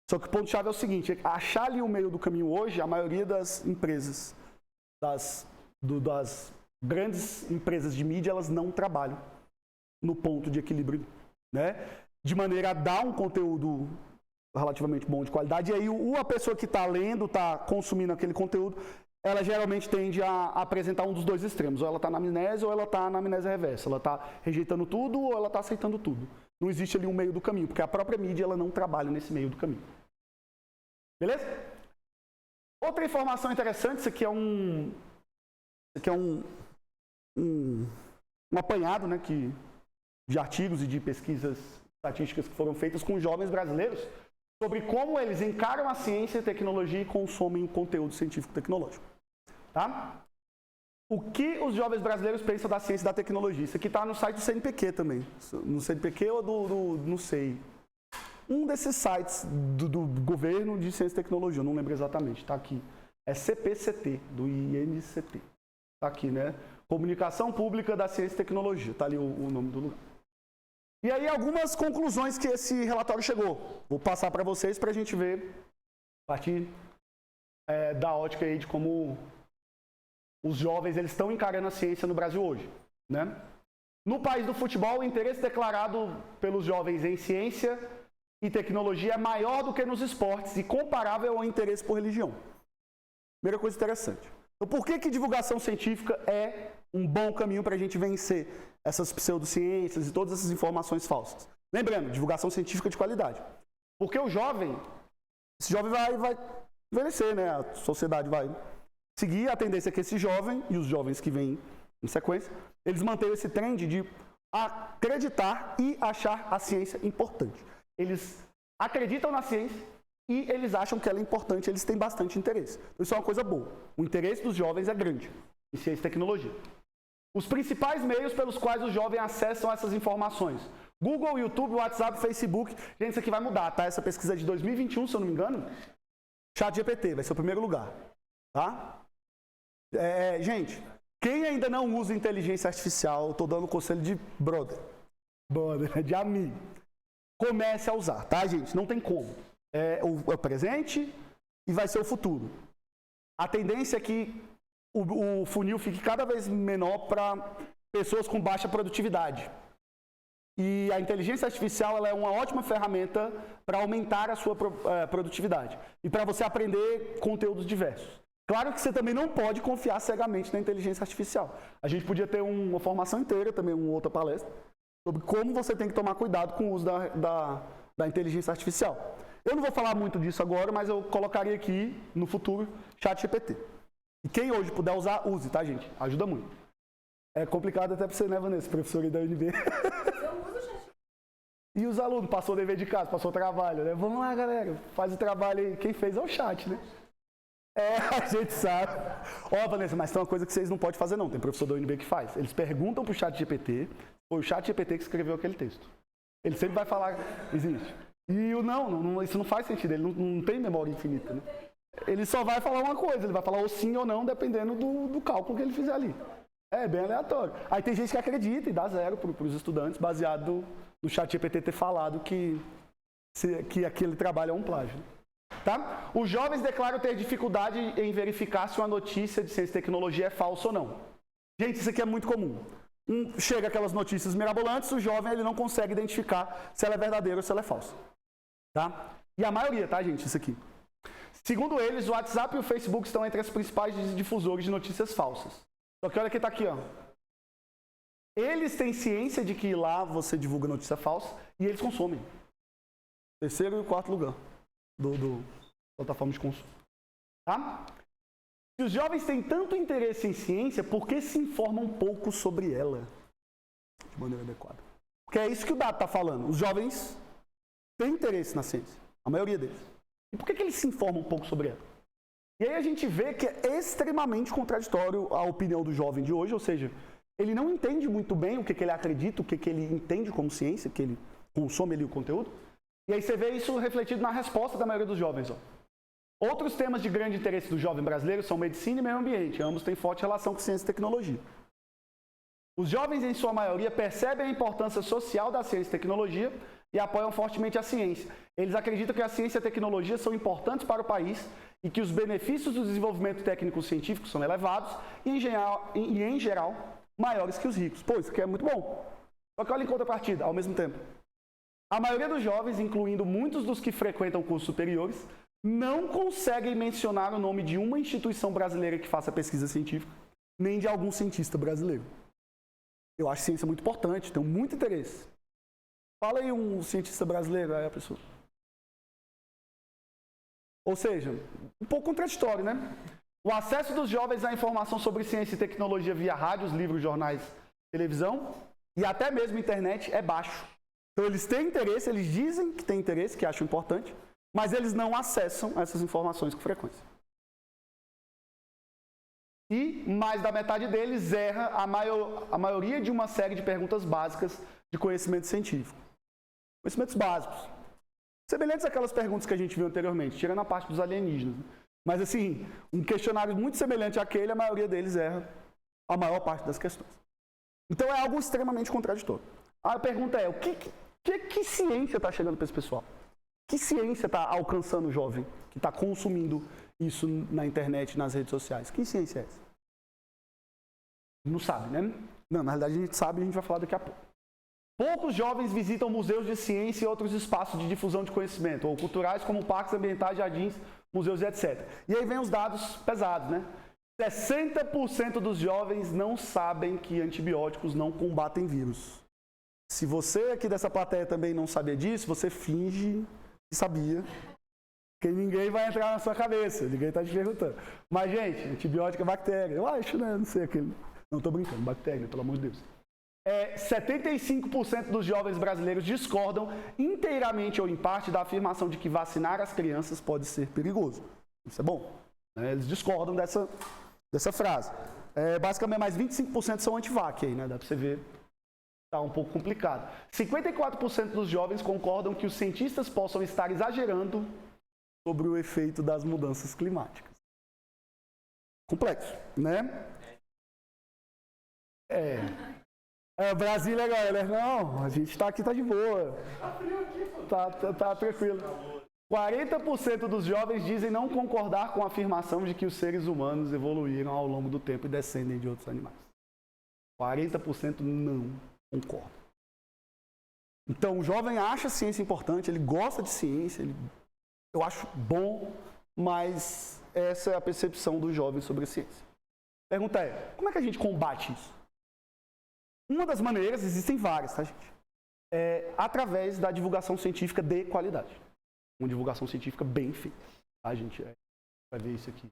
Só que o ponto-chave é o seguinte, achar ali o meio do caminho hoje, a maioria das empresas, das grandes empresas de mídia, elas não trabalham no ponto de equilíbrio, né? De maneira a dar um conteúdo relativamente bom de qualidade, e aí a pessoa que está lendo, está consumindo aquele conteúdo, ela geralmente tende a apresentar um dos dois extremos, ou ela está na amnésia ou ela está na amnésia reversa, ela está rejeitando tudo ou ela está aceitando tudo. Não existe ali um meio do caminho, porque a própria mídia ela não trabalha nesse meio do caminho. Beleza? Outra informação interessante, isso aqui é um apanhado, né, de artigos e de pesquisas estatísticas que foram feitas com jovens brasileiros sobre como eles encaram a ciência e a tecnologia e consomem conteúdo científico e tecnológico. Tá? O que os jovens brasileiros pensam da ciência e da tecnologia? Isso aqui está no site do CNPq também. No CNPq ou não sei. Um desses sites do governo de ciência e tecnologia, eu não lembro exatamente, está aqui. É CPCT, do INCT. Está aqui, né? Comunicação Pública da Ciência e Tecnologia. Está ali o nome do lugar. E aí algumas conclusões que esse relatório chegou. Vou passar para vocês para a gente ver a partir da ótica aí de como os jovens eles estão encarando a ciência no Brasil hoje. Né? No país do futebol, o interesse declarado pelos jovens em ciência e tecnologia é maior do que nos esportes e comparável ao interesse por religião. Primeira coisa interessante. Então, por que divulgação científica é um bom caminho para a gente vencer essas pseudociências e todas essas informações falsas? Lembrando, divulgação científica de qualidade. Porque o jovem, esse jovem vai envelhecer, né? A sociedade vai seguir a tendência que esse jovem e os jovens que vêm em sequência, eles mantêm esse trend de acreditar e achar a ciência importante. Eles acreditam na ciência e eles acham que ela é importante, eles têm bastante interesse. Então, isso é uma coisa boa. O interesse dos jovens é grande em ciência e tecnologia. Os principais meios pelos quais os jovens acessam essas informações: Google, YouTube, WhatsApp, Facebook. Gente, isso aqui vai mudar, tá? Essa pesquisa é de 2021, se eu não me engano. ChatGPT vai ser o primeiro lugar, tá? Gente, quem ainda não usa inteligência artificial, eu tô dando conselho de brother, de amigo. Comece a usar, tá, gente? Não tem como. É o presente e vai ser o futuro. A tendência é que o funil fique cada vez menor para pessoas com baixa produtividade. E a inteligência artificial ela é uma ótima ferramenta para aumentar a sua produtividade e para você aprender conteúdos diversos. Claro que você também não pode confiar cegamente na inteligência artificial. A gente podia ter uma formação inteira, também uma outra palestra, sobre como você tem que tomar cuidado com o uso da inteligência artificial. Eu não vou falar muito disso agora, mas eu colocaria aqui, no futuro, ChatGPT. E quem hoje puder usar, use, tá, gente? Ajuda muito. É complicado até para você, né, Vanessa, professora da UNB. Eu uso o ChatGPT. E os alunos, passou o dever de casa, passou o trabalho, né? Vamos lá, galera, faz o trabalho aí. Quem fez é o chat, né? A gente sabe. Vanessa, mas tem uma coisa que vocês não podem fazer não, tem professor da UNB que faz. Eles perguntam pro ChatGPT, foi o ChatGPT que escreveu aquele texto. Ele sempre vai falar, existe. E o isso não faz sentido, ele não tem memória infinita, né? Ele só vai falar uma coisa, ele vai falar ou sim ou não, dependendo do cálculo que ele fizer ali. É bem aleatório. Aí tem gente que acredita e dá 0 para os estudantes, baseado no ChatGPT ter falado que aquele trabalho é um plágio. Tá? Os jovens declaram ter dificuldade em verificar se uma notícia de ciência e tecnologia é falsa ou não. Gente, isso aqui é muito comum. Chega aquelas notícias mirabolantes, o jovem ele não consegue identificar se ela é verdadeira ou se ela é falsa. Tá? E a maioria, tá, gente, isso aqui. Segundo eles, o WhatsApp e o Facebook estão entre as principais difusores de notícias falsas. Só que olha quem está aqui, ó. Eles têm ciência de que lá você divulga notícia falsa e eles consomem. Terceiro e quarto lugar do plataforma de consumo. Tá? Se os jovens têm tanto interesse em ciência, por que se informam pouco sobre ela? De maneira adequada. Porque é isso que o dado está falando. Os jovens têm interesse na ciência. A maioria deles. E por que eles se informam um pouco sobre ela? E aí a gente vê que é extremamente contraditório a opinião do jovem de hoje, ou seja, ele não entende muito bem o que ele acredita, o que ele entende como ciência, que ele consome ali o conteúdo. E aí você vê isso refletido na resposta da maioria dos jovens. Ó. Outros temas de grande interesse do jovem brasileiro são medicina e meio ambiente. Ambos têm forte relação com ciência e tecnologia. Os jovens, em sua maioria, percebem a importância social da ciência e tecnologia e apoiam fortemente a ciência. Eles acreditam que a ciência e a tecnologia são importantes para o país e que os benefícios do desenvolvimento técnico-científico são elevados e, em geral, maiores que os ricos. Pô, isso aqui é muito bom. Só que olha em contrapartida, ao mesmo tempo. A maioria dos jovens, incluindo muitos dos que frequentam cursos superiores, não conseguem mencionar o nome de uma instituição brasileira que faça pesquisa científica, nem de algum cientista brasileiro. Eu acho ciência muito importante, tenho muito interesse. Fala aí um cientista brasileiro, aí a pessoa. Ou seja, um pouco contraditório, né? O acesso dos jovens à informação sobre ciência e tecnologia via rádios, livros, jornais, televisão e até mesmo internet é baixo. Então eles têm interesse, eles dizem que têm interesse, que acham importante, mas eles não acessam essas informações com frequência. E mais da metade deles erra a maioria de uma série de perguntas básicas de conhecimento científico. Conhecimentos básicos. Semelhantes àquelas perguntas que a gente viu anteriormente, tirando a parte dos alienígenas. Mas assim, um questionário muito semelhante àquele, a maioria deles erra a maior parte das questões. Então é algo extremamente contraditório. A pergunta é, que ciência está chegando para esse pessoal? Que ciência está alcançando o jovem que está consumindo isso na internet, nas redes sociais? Que ciência é essa? Não sabe, né? Não, na realidade a gente sabe e a gente vai falar daqui a pouco. Poucos jovens visitam museus de ciência e outros espaços de difusão de conhecimento, ou culturais como parques ambientais, jardins, museus e etc. E aí vem os dados pesados, né? 60% dos jovens não sabem que antibióticos não combatem vírus. Se você aqui dessa plateia também não sabia disso, você finge que sabia. Porque ninguém vai entrar na sua cabeça, ninguém está te perguntando. Mas, gente, antibiótico é bactéria. Eu acho, né? Não sei aquele. Não estou brincando, bactéria, pelo amor de Deus. 75% dos jovens brasileiros discordam inteiramente ou em parte da afirmação de que vacinar as crianças pode ser perigoso. Isso é bom. Eles discordam dessa frase. Basicamente, mais 25% são anti-vac aí, né? Dá para você ver. Está um pouco complicado. 54% dos jovens concordam que os cientistas possam estar exagerando sobre o efeito das mudanças climáticas. Complexo, né? Brasília agora, né? Não, a gente está aqui, tá de boa. Tá frio aqui, pô. Tá tranquilo. 40% dos jovens dizem não concordar com a afirmação de que os seres humanos evoluíram ao longo do tempo e descendem de outros animais. 40% não concordam. Então, o jovem acha a ciência importante, ele gosta de ciência, eu acho bom, mas essa é a percepção do jovem sobre a ciência. A pergunta é, como é que a gente combate isso? Uma das maneiras, existem várias, tá, gente? Através da divulgação científica de qualidade. Uma divulgação científica bem feita. A gente vai ver isso aqui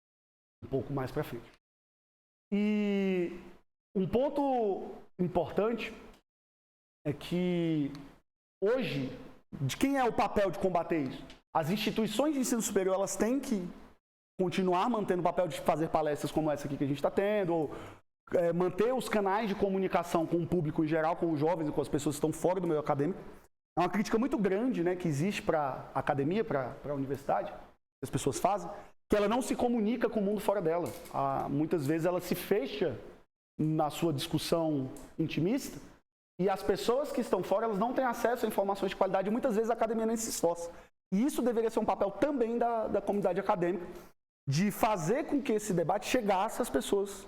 um pouco mais para frente. E um ponto importante é que hoje, de quem é o papel de combater isso? As instituições de ensino superior, elas têm que continuar mantendo o papel de fazer palestras como essa aqui que a gente está tendo, ou manter os canais de comunicação com o público em geral, com os jovens e com as pessoas que estão fora do meio acadêmico. É uma crítica muito grande, né, que existe para a academia, para a universidade, que as pessoas fazem, que ela não se comunica com o mundo fora dela. Muitas vezes ela se fecha na sua discussão intimista e as pessoas que estão fora, elas não têm acesso a informações de qualidade e muitas vezes a academia nem se esforça. E isso deveria ser um papel também da comunidade acadêmica, de fazer com que esse debate chegasse às pessoas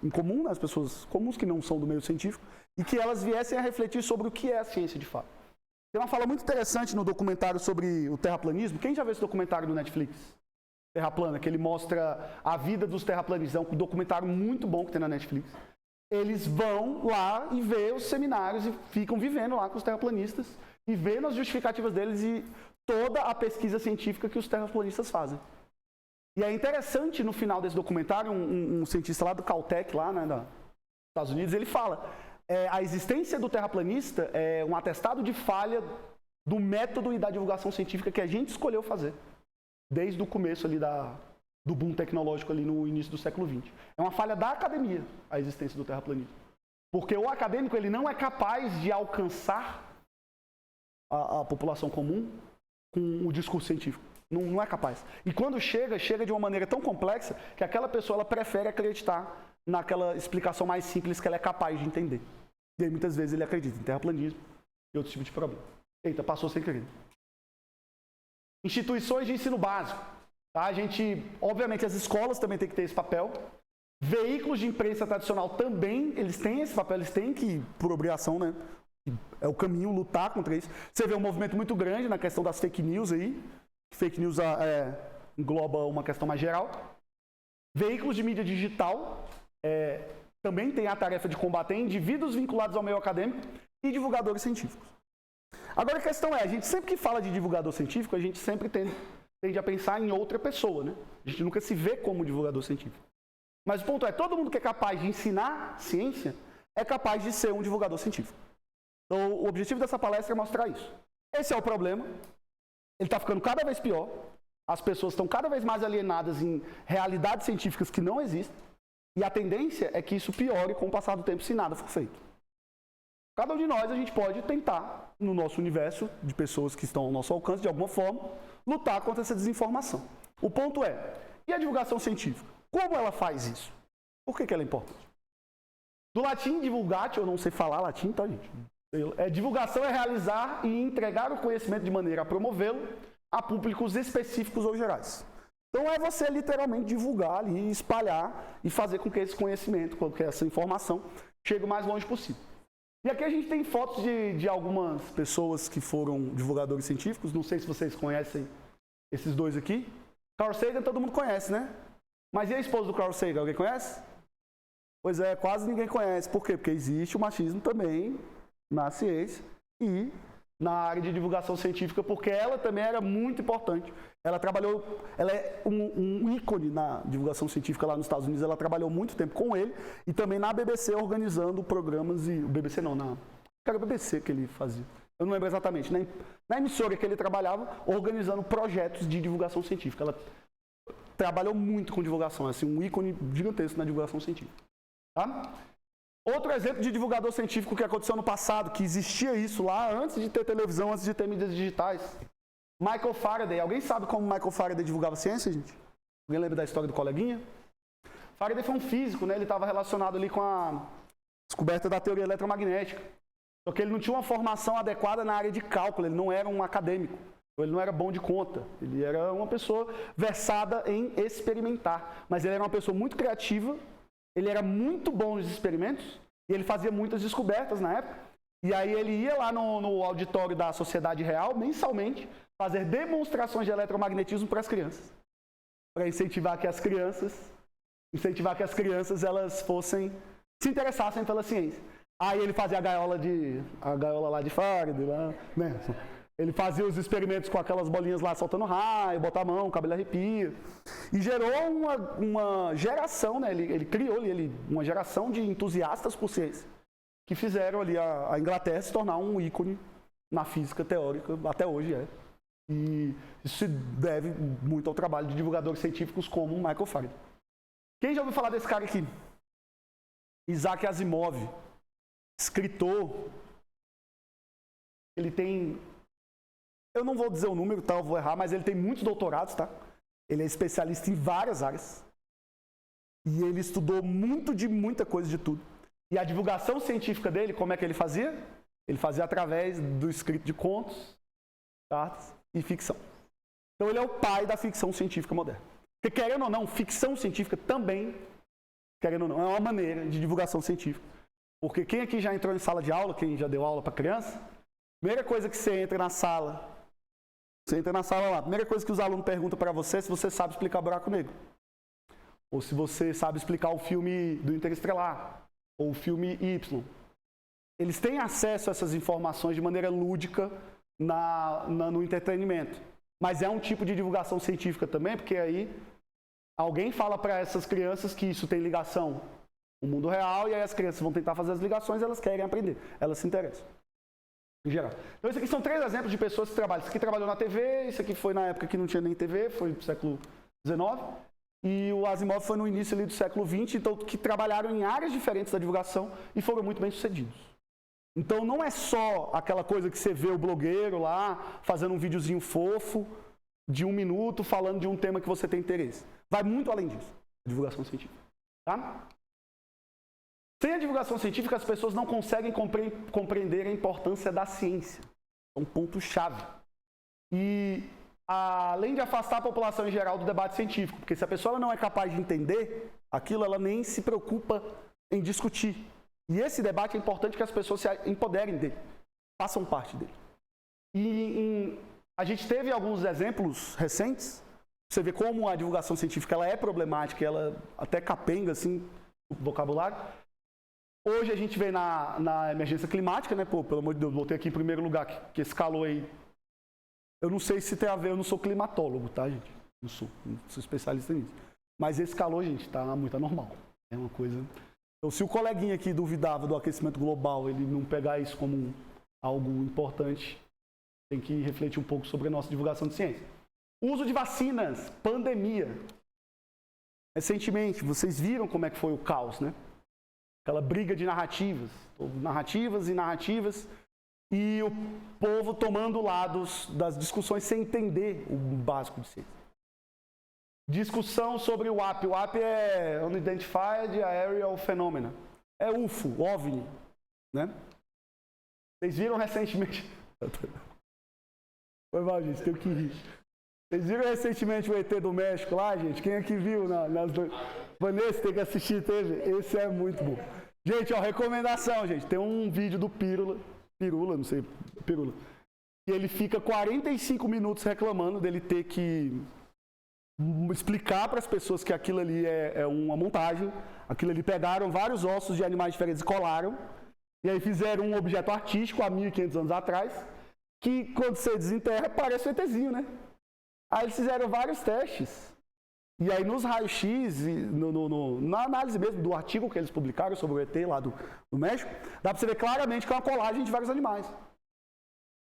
em comum, as pessoas comuns que não são do meio científico, e que elas viessem a refletir sobre o que é a ciência de fato. Tem uma fala muito interessante no documentário sobre o terraplanismo. Quem já viu esse documentário do Netflix? Terra Plana, que ele mostra a vida dos terraplanistas. É um documentário muito bom que tem na Netflix. Eles vão lá e vê os seminários e ficam vivendo lá com os terraplanistas e vendo as justificativas deles e toda a pesquisa científica que os terraplanistas fazem. E é interessante, no final desse documentário, um cientista lá do Caltech, lá, né, dos Estados Unidos, ele fala a existência do terraplanista é um atestado de falha do método e da divulgação científica que a gente escolheu fazer, desde o começo ali do boom tecnológico ali no início do século XX. É uma falha da academia, a existência do terraplanismo. Porque o acadêmico ele não é capaz de alcançar a população comum com o discurso científico. Não é capaz. E quando chega de uma maneira tão complexa que aquela pessoa ela prefere acreditar naquela explicação mais simples que ela é capaz de entender. E aí muitas vezes ele acredita em terraplanismo e outros tipos de problema. Eita, passou sem querer. Instituições de ensino básico. Tá? Obviamente as escolas também têm que ter esse papel. Veículos de imprensa tradicional também, eles têm esse papel, eles têm que, por obrigação, né? É o caminho, lutar contra isso. Você vê um movimento muito grande na questão das fake news aí. Fake news engloba uma questão mais geral. Veículos de mídia digital também têm a tarefa de combater indivíduos vinculados ao meio acadêmico e divulgadores científicos. Agora a questão a gente sempre que fala de divulgador científico, a gente sempre tende a pensar em outra pessoa, né? A gente nunca se vê como divulgador científico. Mas o ponto todo mundo que é capaz de ensinar ciência é capaz de ser um divulgador científico. Então o objetivo dessa palestra é mostrar isso. Esse é o problema. Ele está ficando cada vez pior. As pessoas estão cada vez mais alienadas em realidades científicas que não existem. E a tendência é que isso piore com o passar do tempo se nada for feito. Cada um de nós, a gente pode tentar, no nosso universo de pessoas que estão ao nosso alcance, de alguma forma, lutar contra essa desinformação. O ponto e a divulgação científica? Como ela faz isso? Por que ela é importante? Do latim divulgatio, eu não sei falar latim, tá, gente? Divulgação é realizar e entregar o conhecimento de maneira a promovê-lo a públicos específicos ou gerais. Então é você literalmente divulgar ali, espalhar e fazer com que esse conhecimento, com que essa informação chegue o mais longe possível. E aqui a gente tem fotos de algumas pessoas que foram divulgadores científicos, não sei se vocês conhecem esses dois aqui. Carl Sagan todo mundo conhece, né? Mas e a esposa do Carl Sagan, alguém conhece? Pois quase ninguém conhece. Por quê? Porque existe o machismo também na ciência e na área de divulgação científica, porque ela também era muito importante. Ela é um ícone na divulgação científica lá nos Estados Unidos, ela trabalhou muito tempo com ele e também na BBC organizando programas o BBC não, era a BBC que ele fazia. Eu não lembro exatamente, na emissora que ele trabalhava, organizando projetos de divulgação científica. Ela trabalhou muito com divulgação, assim, um ícone gigantesco na divulgação científica. Tá? Outro exemplo de divulgador científico que aconteceu no passado, que existia isso lá antes de ter televisão, antes de ter mídias digitais. Michael Faraday. Alguém sabe como Michael Faraday divulgava ciência, gente? Alguém lembra da história do coleguinha? Faraday foi um físico, né? Ele estava relacionado ali com a descoberta da teoria eletromagnética. Só que ele não tinha uma formação adequada na área de cálculo, ele não era um acadêmico, ele não era bom de conta, ele era uma pessoa versada em experimentar. Mas ele era uma pessoa muito criativa, ele era muito bom nos experimentos e ele fazia muitas descobertas na época. E aí ele ia lá no auditório da Sociedade Real, mensalmente, fazer demonstrações de eletromagnetismo para as crianças. Para incentivar que as crianças elas se interessassem pela ciência. Aí ele fazia a gaiola lá de Faraday, lá, né? Ele fazia os experimentos com aquelas bolinhas lá soltando raio, botar a mão, o cabelo arrepia. E gerou uma geração, né? Ele criou ali uma geração de entusiastas por ciência que fizeram ali a Inglaterra se tornar um ícone na física teórica, até hoje é. E isso se deve muito ao trabalho de divulgadores científicos como Michael Faraday. Quem já ouviu falar desse cara aqui? Isaac Asimov, escritor. Ele tem... Eu não vou dizer o número, tá? Eu vou errar, mas ele tem muitos doutorados, tá? Ele é especialista em várias áreas. E ele estudou muita coisa de tudo. E a divulgação científica dele, como é que ele fazia? Ele fazia através do escrito de contos, cartas e ficção. Então ele é o pai da ficção científica moderna. Porque querendo ou não, ficção científica também, querendo ou não, é uma maneira de divulgação científica. Porque quem aqui já entrou em sala de aula, quem já deu aula para criança, primeira coisa que você entra na sala lá, a primeira coisa que os alunos perguntam para você é se você sabe explicar buraco negro. Ou se você sabe explicar o filme do Interestelar, ou o filme Y. Eles têm acesso a essas informações de maneira lúdica no entretenimento. Mas é um tipo de divulgação científica também, porque aí alguém fala para essas crianças que isso tem ligação com o mundo real, e aí as crianças vão tentar fazer as ligações, elas querem aprender, elas se interessam. Em geral. Então, esses aqui são 3 exemplos de pessoas que trabalham. Isso aqui trabalhou na TV, isso aqui foi na época que não tinha nem TV, foi no século XIX. E o Asimov foi no início ali do século XX, então que trabalharam em áreas diferentes da divulgação e foram muito bem sucedidos. Então, não é só aquela coisa que você vê o blogueiro lá, fazendo um videozinho fofo, de 1 minuto, falando de um tema que você tem interesse. Vai muito além disso, a divulgação científica. Tá? Sem a divulgação científica, as pessoas não conseguem compreender a importância da ciência. É um ponto-chave. E, além de afastar a população em geral do debate científico, porque se a pessoa não é capaz de entender aquilo, ela nem se preocupa em discutir. E esse debate é importante que as pessoas se empoderem dele, façam parte dele. E a gente teve alguns exemplos recentes, você vê como a divulgação científica ela é problemática, ela até capenga, assim, o vocabulário. Hoje a gente vê na emergência climática, né? Pô, pelo amor de Deus, voltei aqui em primeiro lugar, que esse calor aí. Eu não sei se tem a ver, eu não sou climatólogo, tá, gente? Não sou especialista nisso. Mas esse calor, gente, tá muito anormal. É uma coisa... Então, se o coleguinha aqui duvidava do aquecimento global, ele não pegar isso como algo importante, tem que refletir um pouco sobre a nossa divulgação de ciência. Uso de vacinas, pandemia. Recentemente, vocês viram como é que foi o caos, né? Aquela briga de narrativas, e o povo tomando lados das discussões sem entender o básico de ciência. Discussão sobre o WAP. O WAP é Unidentified Aerial Phenomena. É UFO, OVNI, né? Vocês viram recentemente... Foi mal, gente, tenho que rir. Vocês viram recentemente o ET do México lá, gente? Quem aqui viu? Vanessa, tem que assistir, teve? Esse é muito bom. Gente, ó, recomendação, gente. Tem um vídeo do Pirula, e ele fica 45 minutos reclamando dele ter que explicar para as pessoas que aquilo ali é uma montagem. Aquilo ali pegaram vários ossos de animais diferentes e colaram. E aí fizeram um objeto artístico há 1.500 anos atrás, que quando você desenterra parece um ETzinho, né? Aí eles fizeram vários testes. E aí nos raios-x, na análise mesmo do artigo que eles publicaram sobre o ET lá do México, dá para você ver claramente que é uma colagem de vários animais.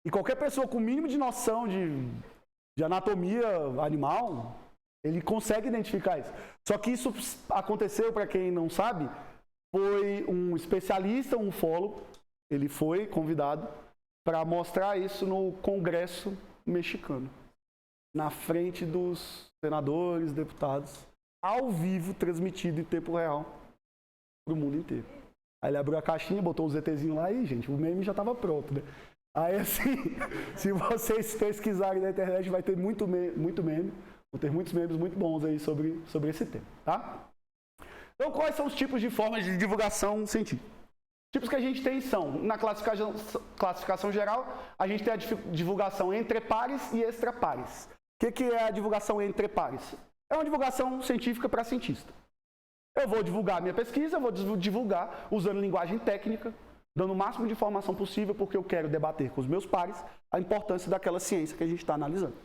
E qualquer pessoa com o mínimo de noção de anatomia animal, ele consegue identificar isso. Só que isso aconteceu, para quem não sabe, foi um especialista, um ufólogo, ele foi convidado para mostrar isso no Congresso mexicano, na frente dos senadores, deputados, ao vivo, transmitido em tempo real para o mundo inteiro. Aí ele abriu a caixinha, botou os ETzinhos lá e, gente, o meme já estava pronto, né? Aí, assim, se vocês pesquisarem na internet, vai ter muito meme, vão ter muitos memes muito bons aí sobre esse tema, tá? Então, quais são os tipos de formas de divulgação científica? Os tipos que a gente tem são, na classificação geral, a gente tem a divulgação entre pares e extra pares. O que é a divulgação entre pares? É uma divulgação científica para cientista. Eu vou divulgar a minha pesquisa, eu vou divulgar usando linguagem técnica, dando o máximo de informação possível, porque eu quero debater com os meus pares a importância daquela ciência que a gente está analisando.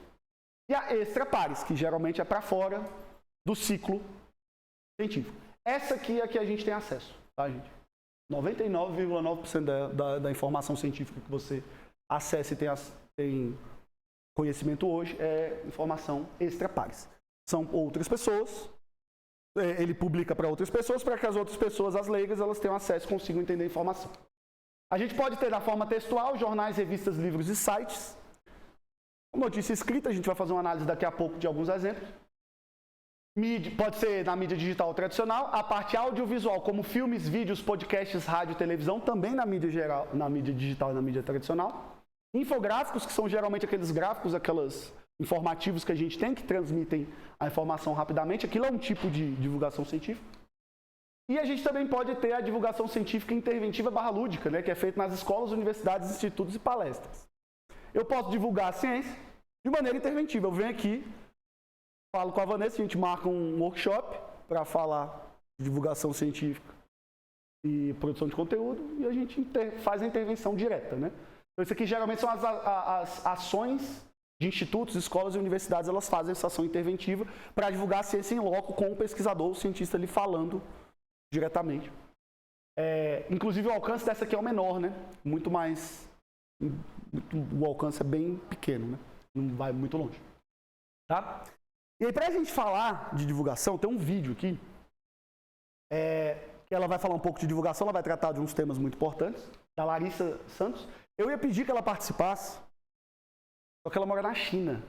E a extra pares, que geralmente é para fora do ciclo científico. Essa aqui é a que a gente tem acesso, tá, gente? 99,9% da informação científica que você acessa e tem conhecimento hoje é informação extra pares. São outras pessoas, ele publica para outras pessoas, para que as outras pessoas, as leigas, elas tenham acesso e consigam entender a informação. A gente pode ter da forma textual, jornais, revistas, livros e sites. Notícia escrita, a gente vai fazer uma análise daqui a pouco de alguns exemplos. Mídia, pode ser na mídia digital tradicional, a parte audiovisual, como filmes, vídeos, podcasts, rádio, televisão, também na mídia geral, na mídia digital e na mídia tradicional. Infográficos, que são geralmente aqueles gráficos, aqueles informativos que a gente tem, que transmitem a informação rapidamente. Aquilo é um tipo de divulgação científica. E a gente também pode ter a divulgação científica interventiva /lúdica, né, que é feita nas escolas, universidades, institutos e palestras. Eu posso divulgar a ciência de maneira interventiva. Eu venho aqui, falo com a Vanessa, a gente marca um workshop para falar de divulgação científica e produção de conteúdo, e a gente faz a intervenção direta, né? Então, isso aqui geralmente são as ações de institutos, escolas e universidades, elas fazem essa ação interventiva para divulgar a ciência em loco com o pesquisador, o cientista ali falando diretamente. Inclusive o alcance dessa aqui é o menor, né? O alcance é bem pequeno, né? Não vai muito longe. Tá? E aí, para a gente falar de divulgação, tem um vídeo aqui, que ela vai falar um pouco de divulgação, ela vai tratar de uns temas muito importantes, da Larissa Santos. Eu ia pedir que ela participasse, só que ela mora na China.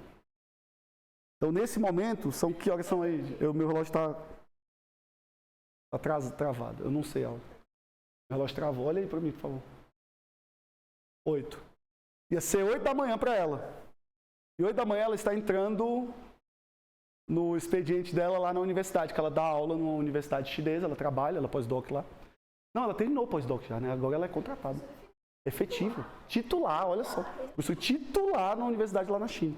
Então, nesse momento, que horas são aí? Meu relógio está travado, eu não sei, Aldo. O relógio travou, olha aí para mim, por favor. 8. Ia ser 8 da manhã para ela. E 8 da manhã ela está entrando no expediente dela lá na universidade, que ela dá aula numa universidade chinesa, ela trabalha, ela é pós-doc lá. Não, ela terminou o pós-doc já, né? Agora ela é contratada. Efetivo. Titular, olha só. Eu sou titular na universidade lá na China.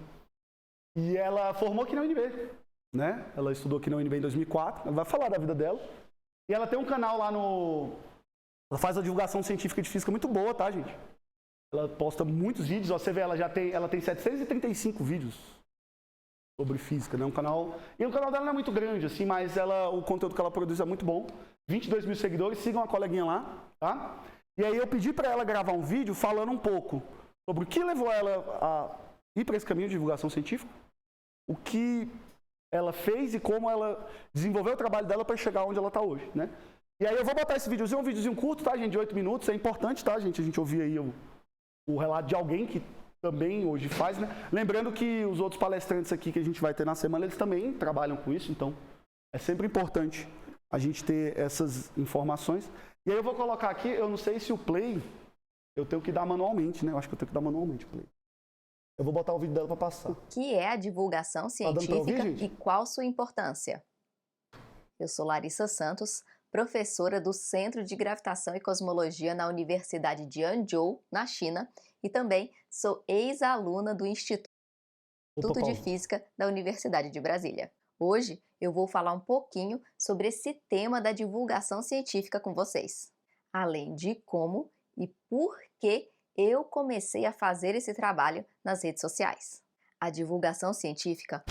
E ela formou aqui na UNB, né? Ela estudou aqui na UNB em 2004, ela vai falar da vida dela. E ela tem um canal lá no... Ela faz uma divulgação científica de física muito boa, tá, gente? Ela posta muitos vídeos, ó, você vê, ela tem 735 vídeos sobre física, né? Um canal... E o canal dela não é muito grande, assim, mas o conteúdo que ela produz é muito bom. 22 mil seguidores, sigam a coleguinha lá, tá? E aí eu pedi para ela gravar um vídeo falando um pouco sobre o que levou ela a ir para esse caminho de divulgação científica, o que ela fez e como ela desenvolveu o trabalho dela para chegar onde ela está hoje, né? E aí eu vou botar esse videozinho, um videozinho curto, tá, gente? De 8 minutos, é importante, tá, gente? A gente ouvir aí o relato de alguém que também hoje faz, né? Lembrando que os outros palestrantes aqui que a gente vai ter na semana, eles também trabalham com isso, então é sempre importante a gente ter essas informações. E aí eu vou colocar aqui, eu não sei se o play, eu tenho que dar manualmente, né? Eu acho que eu tenho que dar manualmente o play. Eu vou botar o vídeo dela para passar. O que é a divulgação científica e qual sua importância? Eu sou Larissa Santos, professora do Centro de Gravitação e Cosmologia na Universidade de Hangzhou, na China, e também sou ex-aluna do Instituto de Física da Universidade de Brasília. Hoje eu vou falar um pouquinho sobre esse tema da divulgação científica com vocês, além de como e por que eu comecei a fazer esse trabalho nas redes sociais. A divulgação científica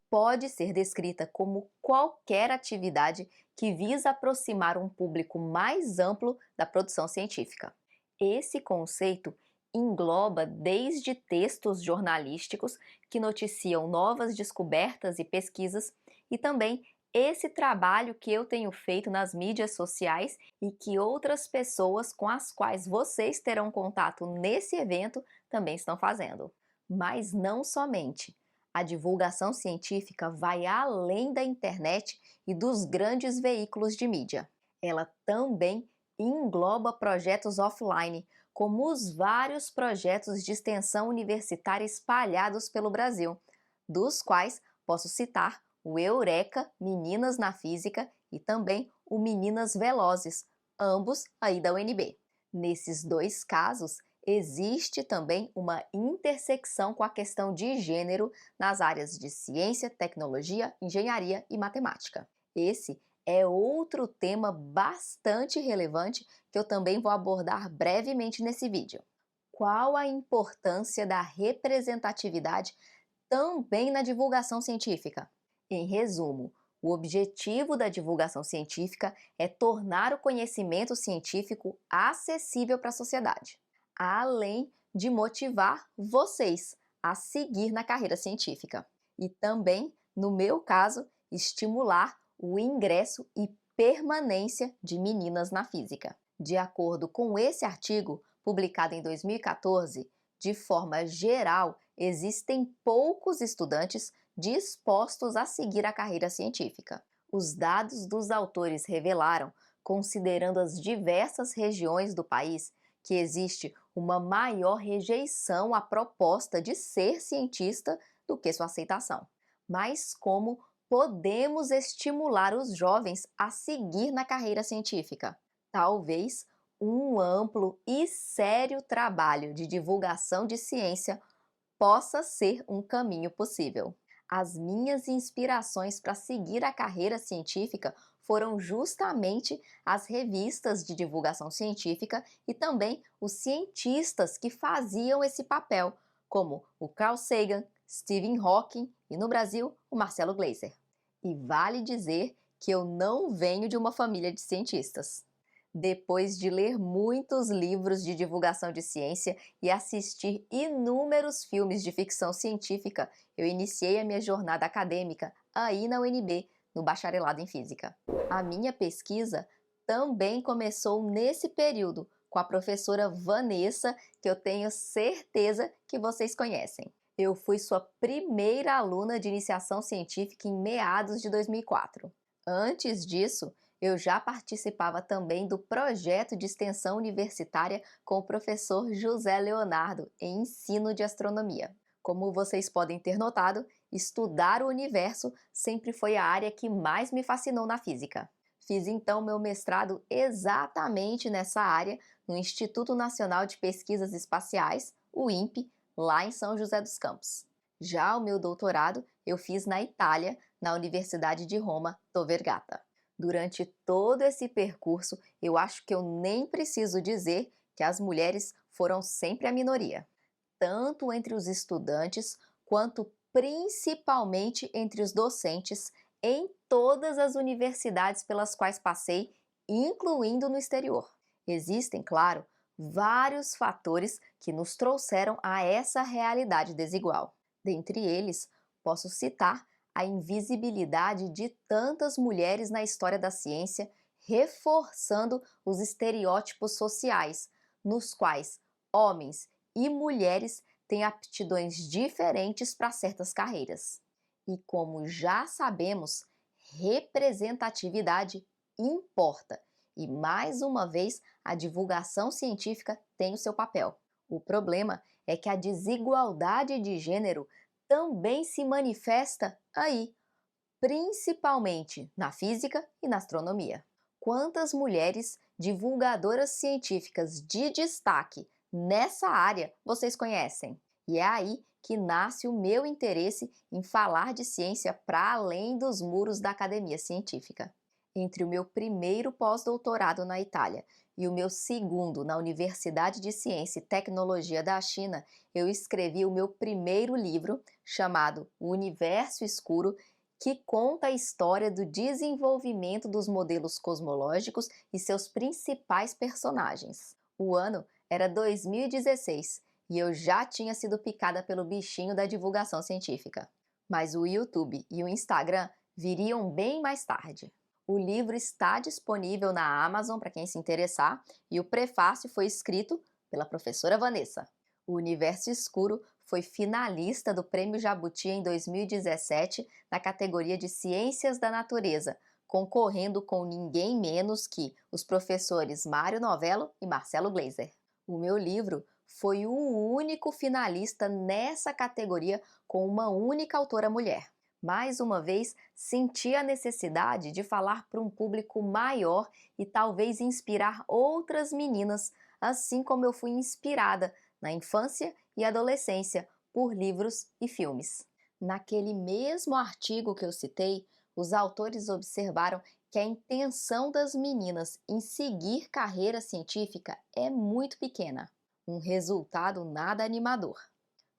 pode ser descrita como qualquer atividade que visa aproximar um público mais amplo da produção científica. Esse conceito engloba desde textos jornalísticos que noticiam novas descobertas e pesquisas e também esse trabalho que eu tenho feito nas mídias sociais e que outras pessoas com as quais vocês terão contato nesse evento também estão fazendo. Mas não somente. A divulgação científica vai além da internet e dos grandes veículos de mídia. Ela também engloba projetos offline, como os vários projetos de extensão universitária espalhados pelo Brasil, dos quais posso citar o Eureka Meninas na Física e também o Meninas Velozes, ambos aí da UNB. Nesses dois casos, existe também uma intersecção com a questão de gênero nas áreas de ciência, tecnologia, engenharia e matemática. Esse é outro tema bastante relevante que eu também vou abordar brevemente nesse vídeo. Qual a importância da representatividade também na divulgação científica? Em resumo, o objetivo da divulgação científica é tornar o conhecimento científico acessível para a sociedade, além de motivar vocês a seguir na carreira científica. E também, no meu caso, estimular o ingresso e permanência de meninas na física. De acordo com esse artigo, publicado em 2014, de forma geral, existem poucos estudantes dispostos a seguir a carreira científica. Os dados dos autores revelaram, considerando as diversas regiões do país, que existe uma maior rejeição à proposta de ser cientista do que sua aceitação. Mas como podemos estimular os jovens a seguir na carreira científica? Talvez um amplo e sério trabalho de divulgação de ciência possa ser um caminho possível. As minhas inspirações para seguir a carreira científica foram justamente as revistas de divulgação científica e também os cientistas que faziam esse papel, como o Carl Sagan, Stephen Hawking e, no Brasil, o Marcelo Gleiser. E vale dizer que eu não venho de uma família de cientistas. Depois de ler muitos livros de divulgação de ciência e assistir inúmeros filmes de ficção científica, eu iniciei a minha jornada acadêmica aí na UNB, no bacharelado em Física. A minha pesquisa também começou nesse período com a professora Vanessa, que eu tenho certeza que vocês conhecem. Eu fui sua primeira aluna de iniciação científica em meados de 2004. Antes disso, eu já participava também do projeto de extensão universitária com o professor José Leonardo em ensino de astronomia. Como vocês podem ter notado, estudar o universo sempre foi a área que mais me fascinou na física. Fiz então meu mestrado exatamente nessa área no Instituto Nacional de Pesquisas Espaciais, o INPE, lá em São José dos Campos. Já o meu doutorado eu fiz na Itália, na Universidade de Roma, Tor Vergata. Durante todo esse percurso, eu acho que eu nem preciso dizer que as mulheres foram sempre a minoria, tanto entre os estudantes quanto principalmente entre os docentes em todas as universidades pelas quais passei, incluindo no exterior. Existem, claro, vários fatores que nos trouxeram a essa realidade desigual. Dentre eles, posso citar a invisibilidade de tantas mulheres na história da ciência, reforçando os estereótipos sociais, nos quais homens e mulheres têm aptidões diferentes para certas carreiras. E como já sabemos, representatividade importa. E mais uma vez, a divulgação científica tem o seu papel. O problema é que a desigualdade de gênero também se manifesta aí, principalmente na física e na astronomia. Quantas mulheres divulgadoras científicas de destaque nessa área vocês conhecem? E é aí que nasce o meu interesse em falar de ciência para além dos muros da academia científica. Entre o meu primeiro pós-doutorado na Itália e o meu segundo na Universidade de Ciência e Tecnologia da China, eu escrevi o meu primeiro livro, chamado O Universo Escuro, que conta a história do desenvolvimento dos modelos cosmológicos e seus principais personagens. O ano era 2016 e eu já tinha sido picada pelo bichinho da divulgação científica. Mas o YouTube e o Instagram viriam bem mais tarde. O livro está disponível na Amazon para quem se interessar e o prefácio foi escrito pela professora Vanessa. O Universo Escuro foi finalista do Prêmio Jabuti em 2017 na categoria de Ciências da Natureza, concorrendo com ninguém menos que os professores Mário Novello e Marcelo Gleiser. O meu livro foi o único finalista nessa categoria com uma única autora mulher. Mais uma vez, senti a necessidade de falar para um público maior e talvez inspirar outras meninas, assim como eu fui inspirada na infância e adolescência por livros e filmes. Naquele mesmo artigo que eu citei, os autores observaram que a intenção das meninas em seguir carreira científica é muito pequena. Um resultado nada animador.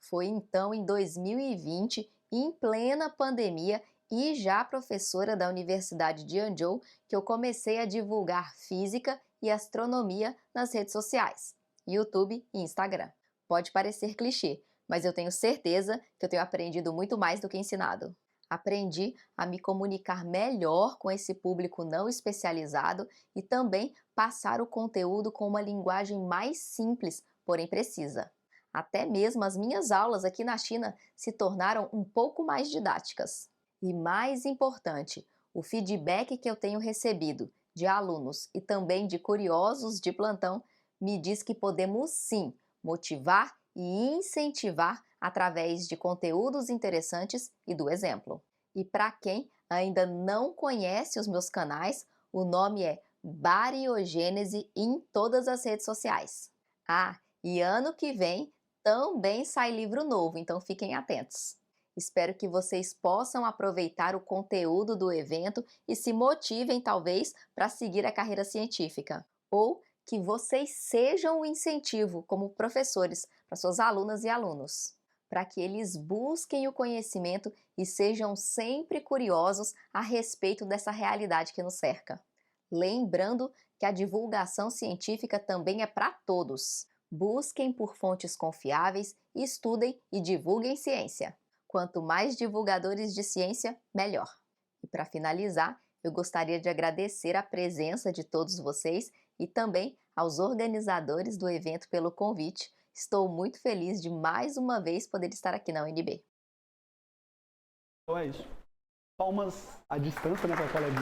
Foi então em 2020, em plena pandemia e já professora da Universidade de Hangzhou, que eu comecei a divulgar física e astronomia nas redes sociais, YouTube e Instagram. Pode parecer clichê, mas eu tenho certeza que eu tenho aprendido muito mais do que ensinado. Aprendi a me comunicar melhor com esse público não especializado e também passar o conteúdo com uma linguagem mais simples, porém precisa. Até mesmo as minhas aulas aqui na China se tornaram um pouco mais didáticas. E mais importante, o feedback que eu tenho recebido de alunos e também de curiosos de plantão me diz que podemos sim motivar e incentivar através de conteúdos interessantes e do exemplo. E para quem ainda não conhece os meus canais, o nome é Bariogênese em todas as redes sociais. Ah, e ano que vem também sai livro novo, então fiquem atentos. Espero que vocês possam aproveitar o conteúdo do evento e se motivem, talvez, para seguir a carreira científica. Ou que vocês sejam o incentivo, como professores, para suas alunas e alunos, para que eles busquem o conhecimento e sejam sempre curiosos a respeito dessa realidade que nos cerca. Lembrando que a divulgação científica também é para todos. Busquem por fontes confiáveis, estudem e divulguem ciência. Quanto mais divulgadores de ciência, melhor. E para finalizar, eu gostaria de agradecer a presença de todos vocês e também aos organizadores do evento pelo convite. Estou muito feliz de mais uma vez poder estar aqui na UNB. Então é isso. Palmas à distância, né, para a coleguinha.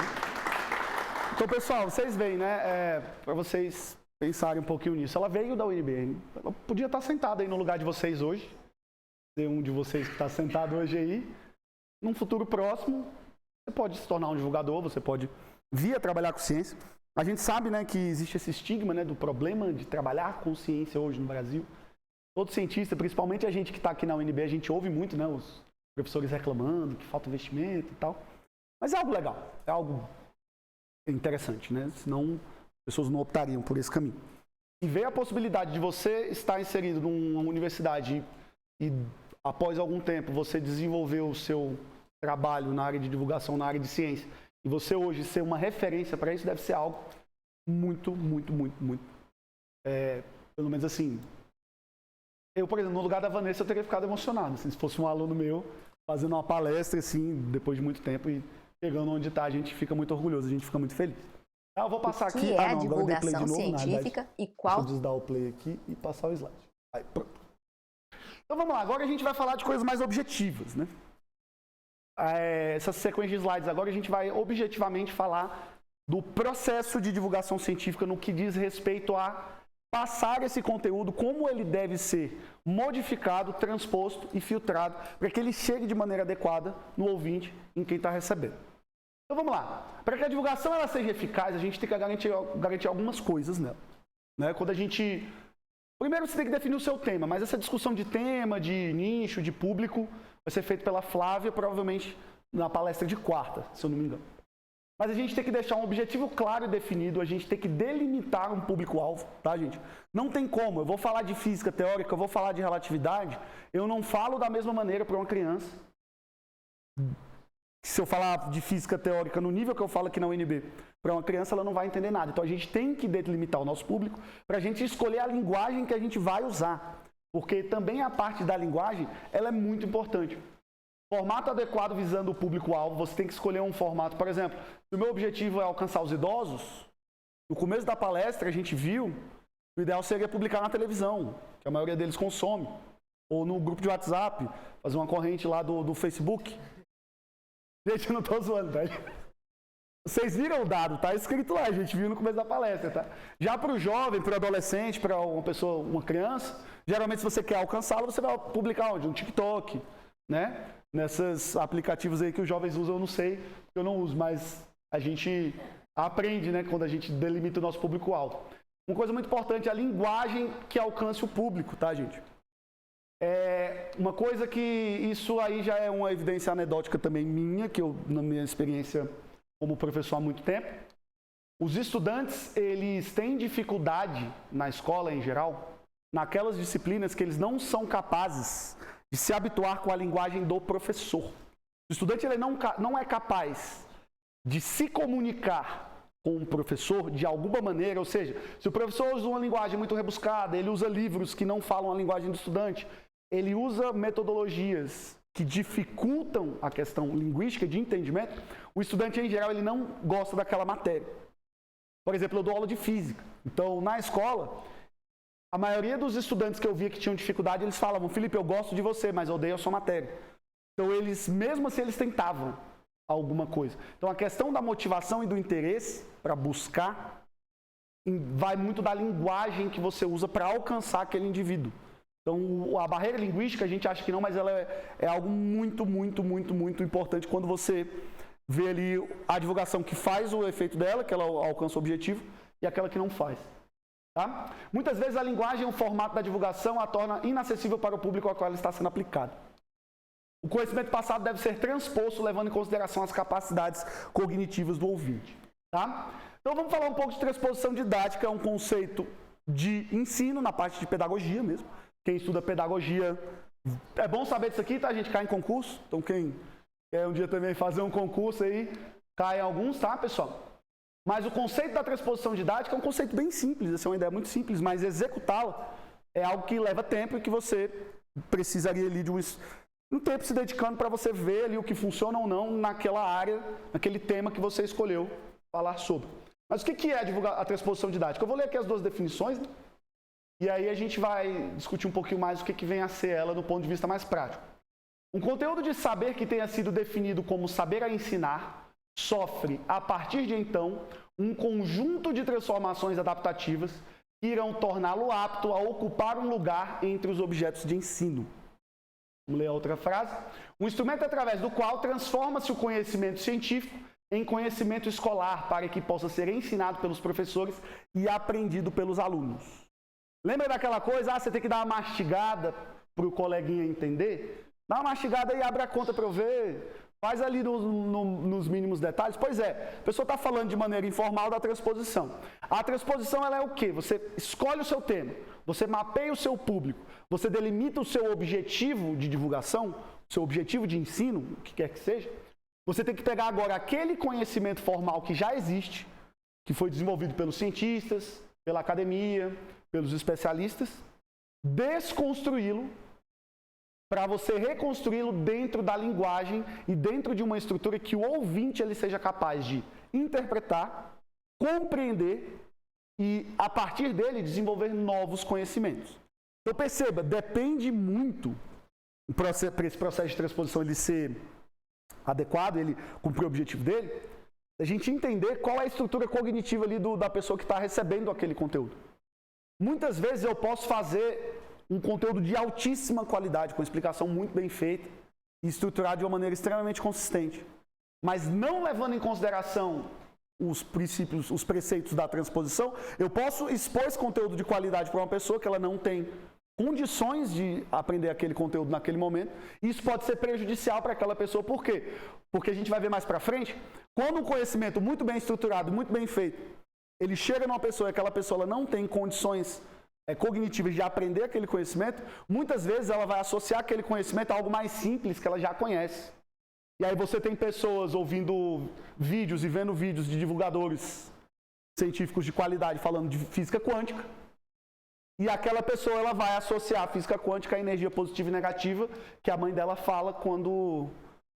Então, pessoal, vocês veem, né, para vocês pensarem um pouquinho nisso. Ela veio da UNB. Ela podia estar sentada aí no lugar de vocês hoje. Ser um de vocês que está sentado hoje aí. Num futuro próximo, você pode se tornar um divulgador, você pode vir a trabalhar com ciência. A gente sabe, né, que existe esse estigma, né, do problema de trabalhar com ciência hoje no Brasil. Todo cientista, principalmente a gente que está aqui na UNB, a gente ouve muito, né, os professores reclamando que falta investimento e tal. Mas é algo legal, é algo interessante, né? Senão as pessoas não optariam por esse caminho. E ver a possibilidade de você estar inserido numa universidade e após algum tempo você desenvolver o seu trabalho na área de divulgação, na área de ciência, e você hoje ser uma referência para isso, deve ser algo muito, pelo menos assim. Eu, por exemplo, no lugar da Vanessa, eu teria ficado emocionado, assim, se fosse um aluno meu fazendo uma palestra, assim, depois de muito tempo e chegando onde está, a gente fica muito orgulhoso, a gente fica muito feliz. Eu vou passar aqui. Que é a divulgação científica e qual... Deixa eu desdar o play aqui e passar o slide. Aí, pronto. Então vamos lá, agora a gente vai falar de coisas mais objetivas, né? Essa sequência de slides agora a gente vai objetivamente falar do processo de divulgação científica no que diz respeito a passar esse conteúdo, como ele deve ser modificado, transposto e filtrado para que ele chegue de maneira adequada no ouvinte, em quem está recebendo. Então vamos lá. Para que a divulgação ela seja eficaz, a gente tem que garantir algumas coisas nela. Né? Quando a gente... Primeiro você tem que definir o seu tema, mas essa discussão de tema, de nicho, de público, vai ser feita pela Flávia, provavelmente na palestra de quarta, se eu não me engano. mas a gente tem que deixar um objetivo claro e definido, a gente tem que delimitar um público-alvo, tá, gente? Não tem como, eu vou falar de física teórica, eu vou falar de relatividade, eu não falo da mesma maneira para uma criança. Se eu falar de física teórica no nível que eu falo aqui na UNB, para uma criança ela não vai entender nada. Então a gente tem que delimitar o nosso público para a gente escolher a linguagem que a gente vai usar. Porque também a parte da linguagem, ela é muito importante. Formato adequado visando o público-alvo, você tem que escolher um formato. Por exemplo, se o meu objetivo é alcançar os idosos, no começo da palestra a gente viu, o ideal seria publicar na televisão, que a maioria deles consome. Ou no grupo de WhatsApp, fazer uma corrente lá do Facebook. Gente, eu não estou zoando, tá? Vocês viram o dado, tá escrito lá, a gente viu no começo da palestra, tá? Já para o jovem, para o adolescente, para uma pessoa, uma criança, geralmente se você quer alcançá-lo, você vai publicar onde? No TikTok, né? Nesses aplicativos aí que os jovens usam, eu não sei, eu não uso, mas a gente aprende, né? Quando a gente delimita o nosso público-alvo. Uma coisa muito importante é a linguagem que alcance o público, tá, gente? Uma coisa que isso aí já é uma evidência anedótica também minha, que eu, na minha experiência como professor há muito tempo, os estudantes, eles têm dificuldade na escola em geral, naquelas disciplinas que eles não são capazes de se habituar com a linguagem do professor. O estudante ele não é capaz de se comunicar com o professor de alguma maneira, ou seja, se o professor usa uma linguagem muito rebuscada, ele usa livros que não falam a linguagem do estudante, ele usa metodologias que dificultam a questão linguística de entendimento, o estudante em geral ele não gosta daquela matéria. Por exemplo, eu dou aula de física. Então, na escola, a maioria dos estudantes que eu via que tinham dificuldade, eles falavam, Felipe, eu gosto de você, mas eu odeio a sua matéria. Então, eles, mesmo assim, eles tentavam alguma coisa. Então, a questão da motivação e do interesse para buscar vai muito da linguagem que você usa para alcançar aquele indivíduo. Então, a barreira linguística, a gente acha que não, mas ela é algo muito, muito, muito, muito importante quando você vê ali a divulgação que faz o efeito dela, que ela alcança o objetivo, e aquela que não faz. Tá? Muitas vezes a linguagem, o formato da divulgação a torna inacessível para o público ao qual ela está sendo aplicada. O conhecimento passado deve ser transposto levando em consideração as capacidades cognitivas do ouvinte. Tá? Então vamos falar um pouco de transposição didática, é um conceito de ensino na parte de pedagogia mesmo. Quem estuda pedagogia, é bom saber disso aqui, tá? A gente cai em concurso, então quem quer um dia também fazer um concurso aí, cai em alguns, tá, pessoal? Mas o conceito da transposição didática é um conceito bem simples, essa é uma ideia muito simples, mas executá-la é algo que leva tempo e que você precisaria ali de um tempo se dedicando para você ver ali o que funciona ou não naquela área, naquele tema que você escolheu falar sobre. Mas o que é a transposição didática? Eu vou ler aqui as duas definições, né? E aí a gente vai discutir um pouquinho mais o que vem a ser ela do ponto de vista mais prático. Um conteúdo de saber que tenha sido definido como saber a ensinar sofre, a partir de então, um conjunto de transformações adaptativas que irão torná-lo apto a ocupar um lugar entre os objetos de ensino. Vamos ler a outra frase. Um instrumento através do qual transforma-se o conhecimento científico em conhecimento escolar para que possa ser ensinado pelos professores e aprendido pelos alunos. Lembra daquela coisa, você tem que dar uma mastigada para o coleguinha entender? Dá uma mastigada e abre a conta para eu ver. Faz ali nos mínimos detalhes. Pois é, a pessoa está falando de maneira informal da transposição. A transposição ela é o quê? Você escolhe o seu tema, você mapeia o seu público, você delimita o seu objetivo de divulgação, o seu objetivo de ensino, o que quer que seja. Você tem que pegar agora aquele conhecimento formal que já existe, que foi desenvolvido pelos cientistas, pela academia, pelos especialistas, desconstruí-lo para você reconstruí-lo dentro da linguagem e dentro de uma estrutura que o ouvinte ele seja capaz de interpretar, compreender e, a partir dele, desenvolver novos conhecimentos. Então, perceba, depende muito para esse processo de transposição ele ser adequado, ele cumprir o objetivo dele, a gente entender qual é a estrutura cognitiva ali da pessoa que está recebendo aquele conteúdo. Muitas vezes eu posso fazer um conteúdo de altíssima qualidade, com explicação muito bem feita e estruturado de uma maneira extremamente consistente. Mas não levando em consideração os princípios, os preceitos da transposição, eu posso expor esse conteúdo de qualidade para uma pessoa que ela não tem condições de aprender aquele conteúdo naquele momento. Isso pode ser prejudicial para aquela pessoa. Por quê? Porque a gente vai ver mais para frente, quando um conhecimento muito bem estruturado, muito bem feito, ele chega numa pessoa e aquela pessoa não tem condições cognitivas de aprender aquele conhecimento, muitas vezes ela vai associar aquele conhecimento a algo mais simples que ela já conhece. E aí você tem pessoas ouvindo vídeos e vendo vídeos de divulgadores científicos de qualidade falando de física quântica, e aquela pessoa ela vai associar a física quântica à energia positiva e negativa que a mãe dela fala quando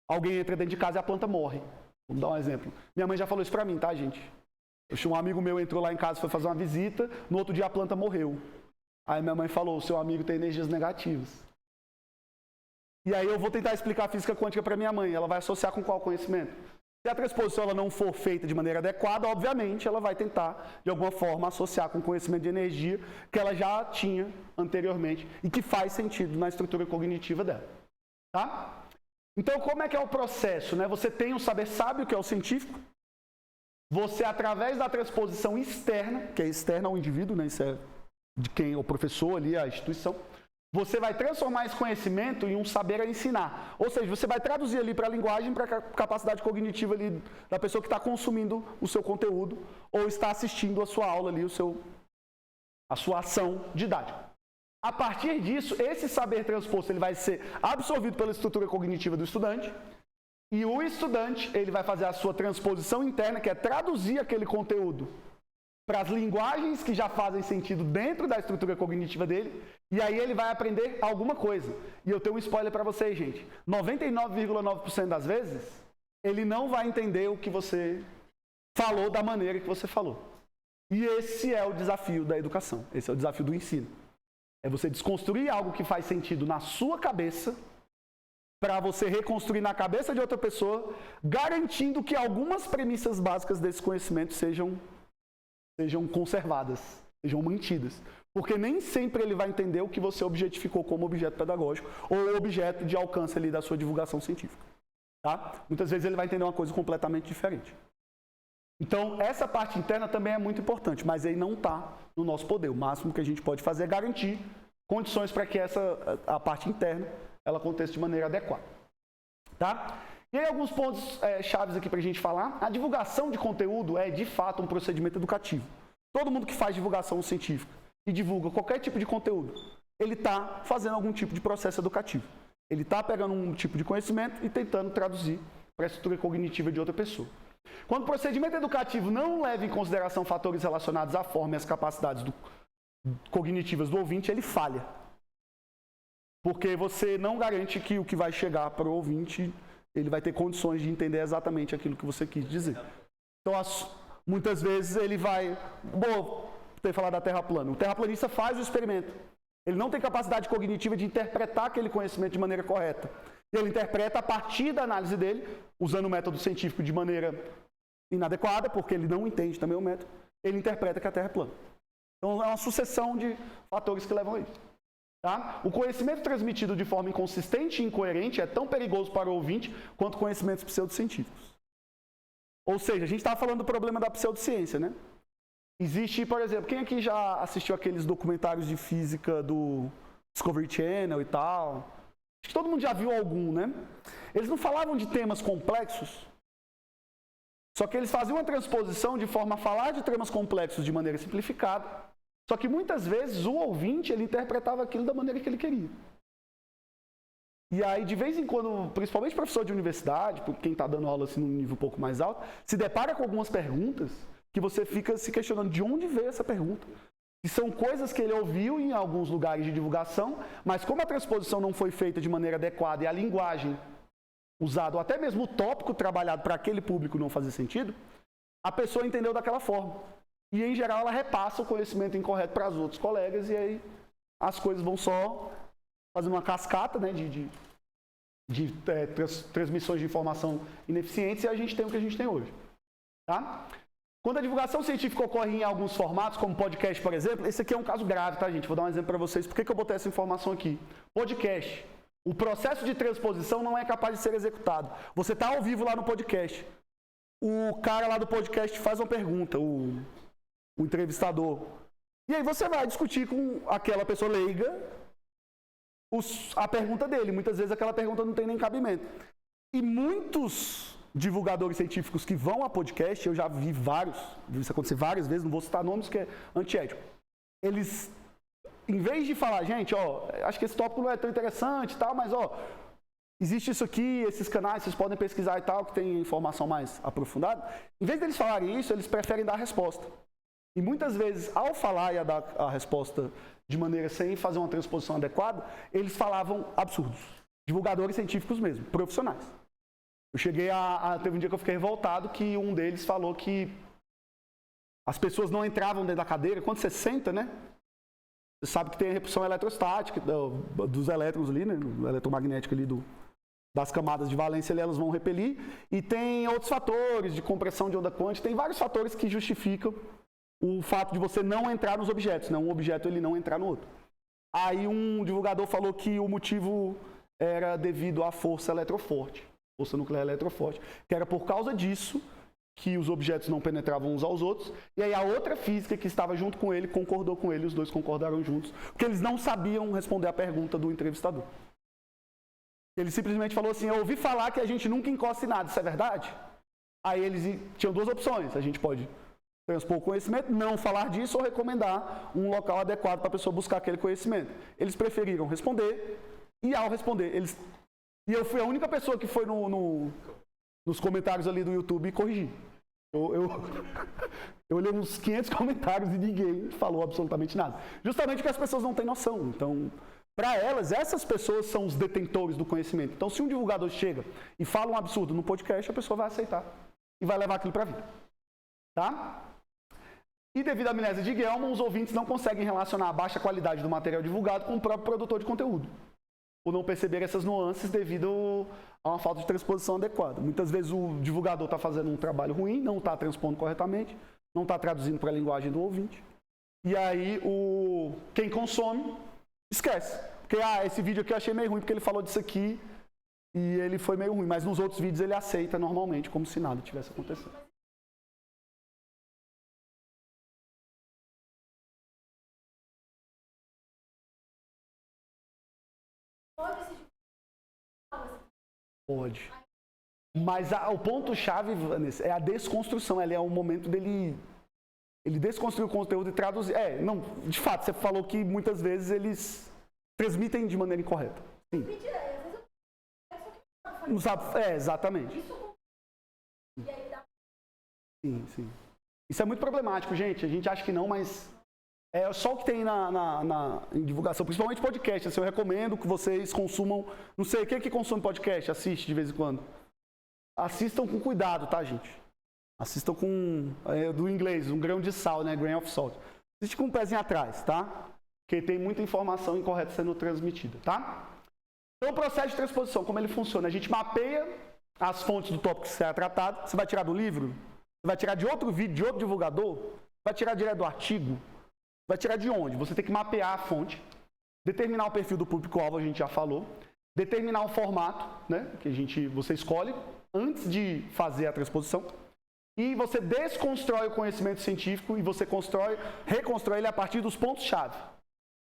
alguém entra dentro de casa e a planta morre. Vamos dar um exemplo. Minha mãe já falou isso pra mim, tá, gente? Um amigo meu entrou lá em casa, foi fazer uma visita, no outro dia a planta morreu. Aí minha mãe falou, o seu amigo tem energias negativas. E aí eu vou tentar explicar a física quântica para minha mãe. Ela vai associar com qual conhecimento? Se a transposição ela não for feita de maneira adequada, obviamente ela vai tentar, de alguma forma, associar com o conhecimento de energia que ela já tinha anteriormente e que faz sentido na estrutura cognitiva dela. Tá? Então, como é que é o processo? Né? Você tem o saber sábio, que é o científico. Você, através da transposição externa, que é externa ao indivíduo, né? Isso é de quem é o professor ali, a instituição, você vai transformar esse conhecimento em um saber a ensinar. Ou seja, você vai traduzir ali para a linguagem, para a capacidade cognitiva ali da pessoa que está consumindo o seu conteúdo ou está assistindo a sua aula ali, a sua ação didática. A partir disso, esse saber transposto ele vai ser absorvido pela estrutura cognitiva do estudante e o estudante ele vai fazer a sua transposição interna, que é traduzir aquele conteúdo para as linguagens que já fazem sentido dentro da estrutura cognitiva dele, e aí ele vai aprender alguma coisa. E eu tenho um spoiler para vocês, gente. 99,9% das vezes, ele não vai entender o que você falou da maneira que você falou. E esse é o desafio da educação, esse é o desafio do ensino. É você desconstruir algo que faz sentido na sua cabeça, para você reconstruir na cabeça de outra pessoa, garantindo que algumas premissas básicas desse conhecimento sejam conservadas, sejam mantidas. Porque nem sempre ele vai entender o que você objetificou como objeto pedagógico ou objeto de alcance ali da sua divulgação científica. Tá? Muitas vezes ele vai entender uma coisa completamente diferente. Então, essa parte interna também é muito importante, mas aí não está no nosso poder. O máximo que a gente pode fazer é garantir condições para que a parte interna ela aconteça de maneira adequada. Tá? E aí alguns pontos chaves aqui para a gente falar. A divulgação de conteúdo é, de fato, um procedimento educativo. Todo mundo que faz divulgação científica e divulga qualquer tipo de conteúdo, ele está fazendo algum tipo de processo educativo. Ele está pegando um tipo de conhecimento e tentando traduzir para a estrutura cognitiva de outra pessoa. Quando o procedimento educativo não leva em consideração fatores relacionados à forma e às capacidades cognitivas do ouvinte, ele falha. Porque você não garante que o que vai chegar para o ouvinte, ele vai ter condições de entender exatamente aquilo que você quis dizer. Então, muitas vezes ele vai... Bom, ter falado da Terra plana. O terraplanista faz o experimento. Ele não tem capacidade cognitiva de interpretar aquele conhecimento de maneira correta. Ele interpreta a partir da análise dele, usando o método científico de maneira inadequada, porque ele não entende também o método, ele interpreta que a Terra é plana. Então, é uma sucessão de fatores que levam a isso. Tá? O conhecimento transmitido de forma inconsistente e incoerente é tão perigoso para o ouvinte quanto conhecimentos pseudocientíficos. Ou seja, a gente estava falando do problema da pseudociência, né? Existe, por exemplo, quem aqui já assistiu aqueles documentários de física do Discovery Channel e tal? Acho que todo mundo já viu algum, né? Eles não falavam de temas complexos, só que eles faziam uma transposição de forma a falar de temas complexos de maneira simplificada. Só que muitas vezes o ouvinte ele interpretava aquilo da maneira que ele queria. E aí, de vez em quando, principalmente professor de universidade, quem está dando aula assim num nível um pouco mais alto, se depara com algumas perguntas que você fica se questionando de onde veio essa pergunta. E são coisas que ele ouviu em alguns lugares de divulgação, mas como a transposição não foi feita de maneira adequada e a linguagem usada, ou até mesmo o tópico trabalhado para aquele público não fazer sentido, a pessoa entendeu daquela forma. E, em geral, ela repassa o conhecimento incorreto para os outros colegas e aí as coisas vão só fazendo uma cascata, né, de transmissões de informação ineficientes e a gente tem o que a gente tem hoje. Tá? Quando a divulgação científica ocorre em alguns formatos, como podcast, por exemplo, esse aqui é um caso grave, tá, gente? Vou dar um exemplo para vocês. Por que eu botei essa informação aqui? Podcast. O processo de transposição não é capaz de ser executado. Você está ao vivo lá no podcast. O cara lá do podcast faz uma pergunta, o entrevistador. E aí você vai discutir com aquela pessoa leiga a pergunta dele. Muitas vezes aquela pergunta não tem nem cabimento. E muitos divulgadores científicos que vão a podcast, eu já vi isso acontecer várias vezes, não vou citar nomes que é antiético. Eles, em vez de falar, gente, acho que esse tópico não é tão interessante e tal, mas existe isso aqui, esses canais, vocês podem pesquisar e tal, que tem informação mais aprofundada. Em vez deles falarem isso, eles preferem dar a resposta. E muitas vezes, ao falar e a dar a resposta de maneira sem fazer uma transposição adequada, eles falavam absurdos. Divulgadores científicos mesmo, profissionais. Eu cheguei teve um dia que eu fiquei revoltado que um deles falou que as pessoas não entravam dentro da cadeira. Quando você senta, né? Você sabe que tem a repulsão eletrostática dos elétrons ali, né? Eletromagnética ali das camadas de valência, ali, elas vão repelir. E tem outros fatores de compressão de onda quântica. Tem vários fatores que justificam o fato de você não entrar nos objetos, né? Um objeto ele não entrar no outro. Aí um divulgador falou que o motivo era devido à força eletroforte, força nuclear eletroforte, que era por causa disso que os objetos não penetravam uns aos outros. E aí a outra física que estava junto com ele concordou com ele, os dois concordaram juntos, porque eles não sabiam responder a pergunta do entrevistador. Ele simplesmente falou assim: eu ouvi falar que a gente nunca encosta em nada, isso é verdade? Aí eles tinham duas opções: a gente pode transpor o conhecimento, não falar disso, ou recomendar um local adequado para a pessoa buscar aquele conhecimento. Eles preferiram responder, e ao responder, e eu fui a única pessoa que foi nos comentários ali do YouTube e corrigi. Eu olhei uns 500 comentários e ninguém falou absolutamente nada. Justamente porque as pessoas não têm noção. Então, para elas, essas pessoas são os detentores do conhecimento. Então, se um divulgador chega e fala um absurdo no podcast, a pessoa vai aceitar e vai levar aquilo para a vida. Tá? E devido à amnésia de Gell-Mann, os ouvintes não conseguem relacionar a baixa qualidade do material divulgado com o próprio produtor de conteúdo, por não perceber essas nuances devido a uma falta de transposição adequada. Muitas vezes o divulgador está fazendo um trabalho ruim, não está transpondo corretamente, não está traduzindo para a linguagem do ouvinte. E aí quem consome esquece. Porque esse vídeo aqui eu achei meio ruim porque ele falou disso aqui e ele foi meio ruim. Mas nos outros vídeos ele aceita normalmente, como se nada tivesse acontecido. Pode. Mas o ponto-chave, Vanessa, é a desconstrução. Ele é o momento dele... Ele desconstruir o conteúdo e traduzir. Não, de fato, você falou que muitas vezes eles transmitem de maneira incorreta. Sim. Não sabe? Exatamente. Sim. Isso é muito problemático, gente. A gente acha que não, mas é só o que tem em divulgação, principalmente podcast. Assim, eu recomendo que vocês consumam. Não sei, quem é que consome podcast? Assiste de vez em quando. Assistam com cuidado, tá, gente? Assistam com, do inglês, um grão de sal, né? Grain of salt. Assiste com um pezinho atrás, tá? Porque tem muita informação incorreta sendo transmitida, tá? Então, o processo de transposição, como ele funciona? A gente mapeia as fontes do tópico que será tratado. Você vai tirar do livro? Você vai tirar de outro vídeo, de outro divulgador? Vai tirar direto do artigo? Vai tirar de onde? Você tem que mapear a fonte, determinar o perfil do público-alvo, a gente já falou, determinar o formato, né? Que você escolhe antes de fazer a transposição. E você desconstrói o conhecimento científico e você reconstrói ele a partir dos pontos-chave.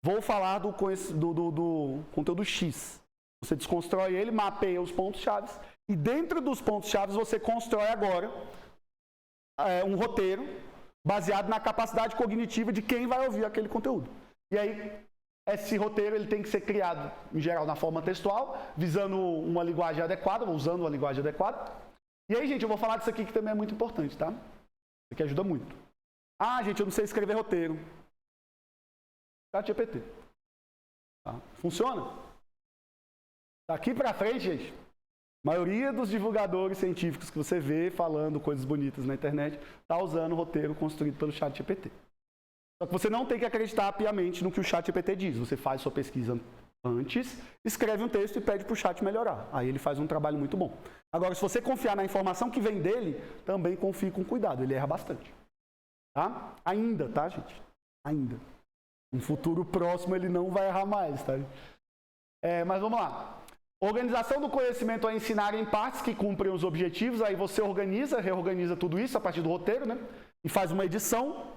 Vou falar do conteúdo X. Você desconstrói ele, mapeia os pontos-chave e dentro dos pontos-chave você constrói agora um roteiro baseado na capacidade cognitiva de quem vai ouvir aquele conteúdo. E aí, esse roteiro ele tem que ser criado, em geral, na forma textual, visando uma linguagem adequada, ou usando uma linguagem adequada. E aí, gente, eu vou falar disso aqui que também é muito importante, tá? Isso aqui ajuda muito. Gente, eu não sei escrever roteiro. ChatGPT. Tá? Funciona? Daqui pra frente, gente, a maioria dos divulgadores científicos que você vê falando coisas bonitas na internet está usando o roteiro construído pelo ChatGPT. Só que você não tem que acreditar piamente no que o ChatGPT diz. Você faz sua pesquisa antes, escreve um texto e pede para o chat melhorar. Aí ele faz um trabalho muito bom. Agora, se você confiar na informação que vem dele, também confie com cuidado. Ele erra bastante. Tá? Ainda, tá, gente? Ainda. No futuro próximo ele não vai errar mais, tá? Mas vamos lá. Organização do conhecimento é ensinar em partes que cumprem os objetivos. Aí você reorganiza tudo isso a partir do roteiro, né? E faz uma edição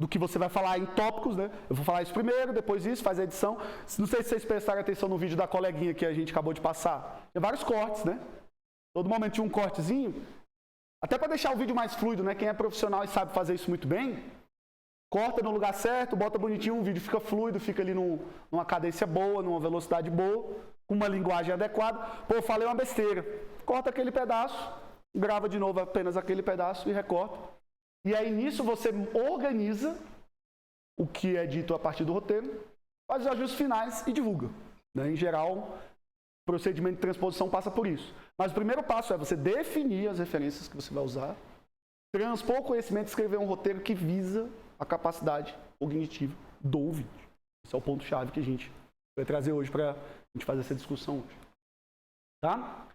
do que você vai falar em tópicos, né? Eu vou falar isso primeiro, depois isso, faz a edição. Não sei se vocês prestaram atenção no vídeo da coleguinha que a gente acabou de passar. Tem vários cortes, né? Todo momento tinha um cortezinho. Até para deixar o vídeo mais fluido, né? Quem é profissional e sabe fazer isso muito bem, corta no lugar certo, bota bonitinho, o vídeo fica fluido, fica ali numa cadência boa, numa velocidade boa, com uma linguagem adequada. Pô, eu falei uma besteira. Corta aquele pedaço, grava de novo apenas aquele pedaço e recorta. E aí nisso você organiza o que é dito a partir do roteiro, faz os ajustes finais e divulga. Né? Em geral, o procedimento de transposição passa por isso. Mas o primeiro passo é você definir as referências que você vai usar, transpor o conhecimento e escrever um roteiro que visa a capacidade cognitiva do ouvinte. Esse é o ponto-chave que a gente vai trazer hoje para a gente fazer essa discussão hoje. Tá?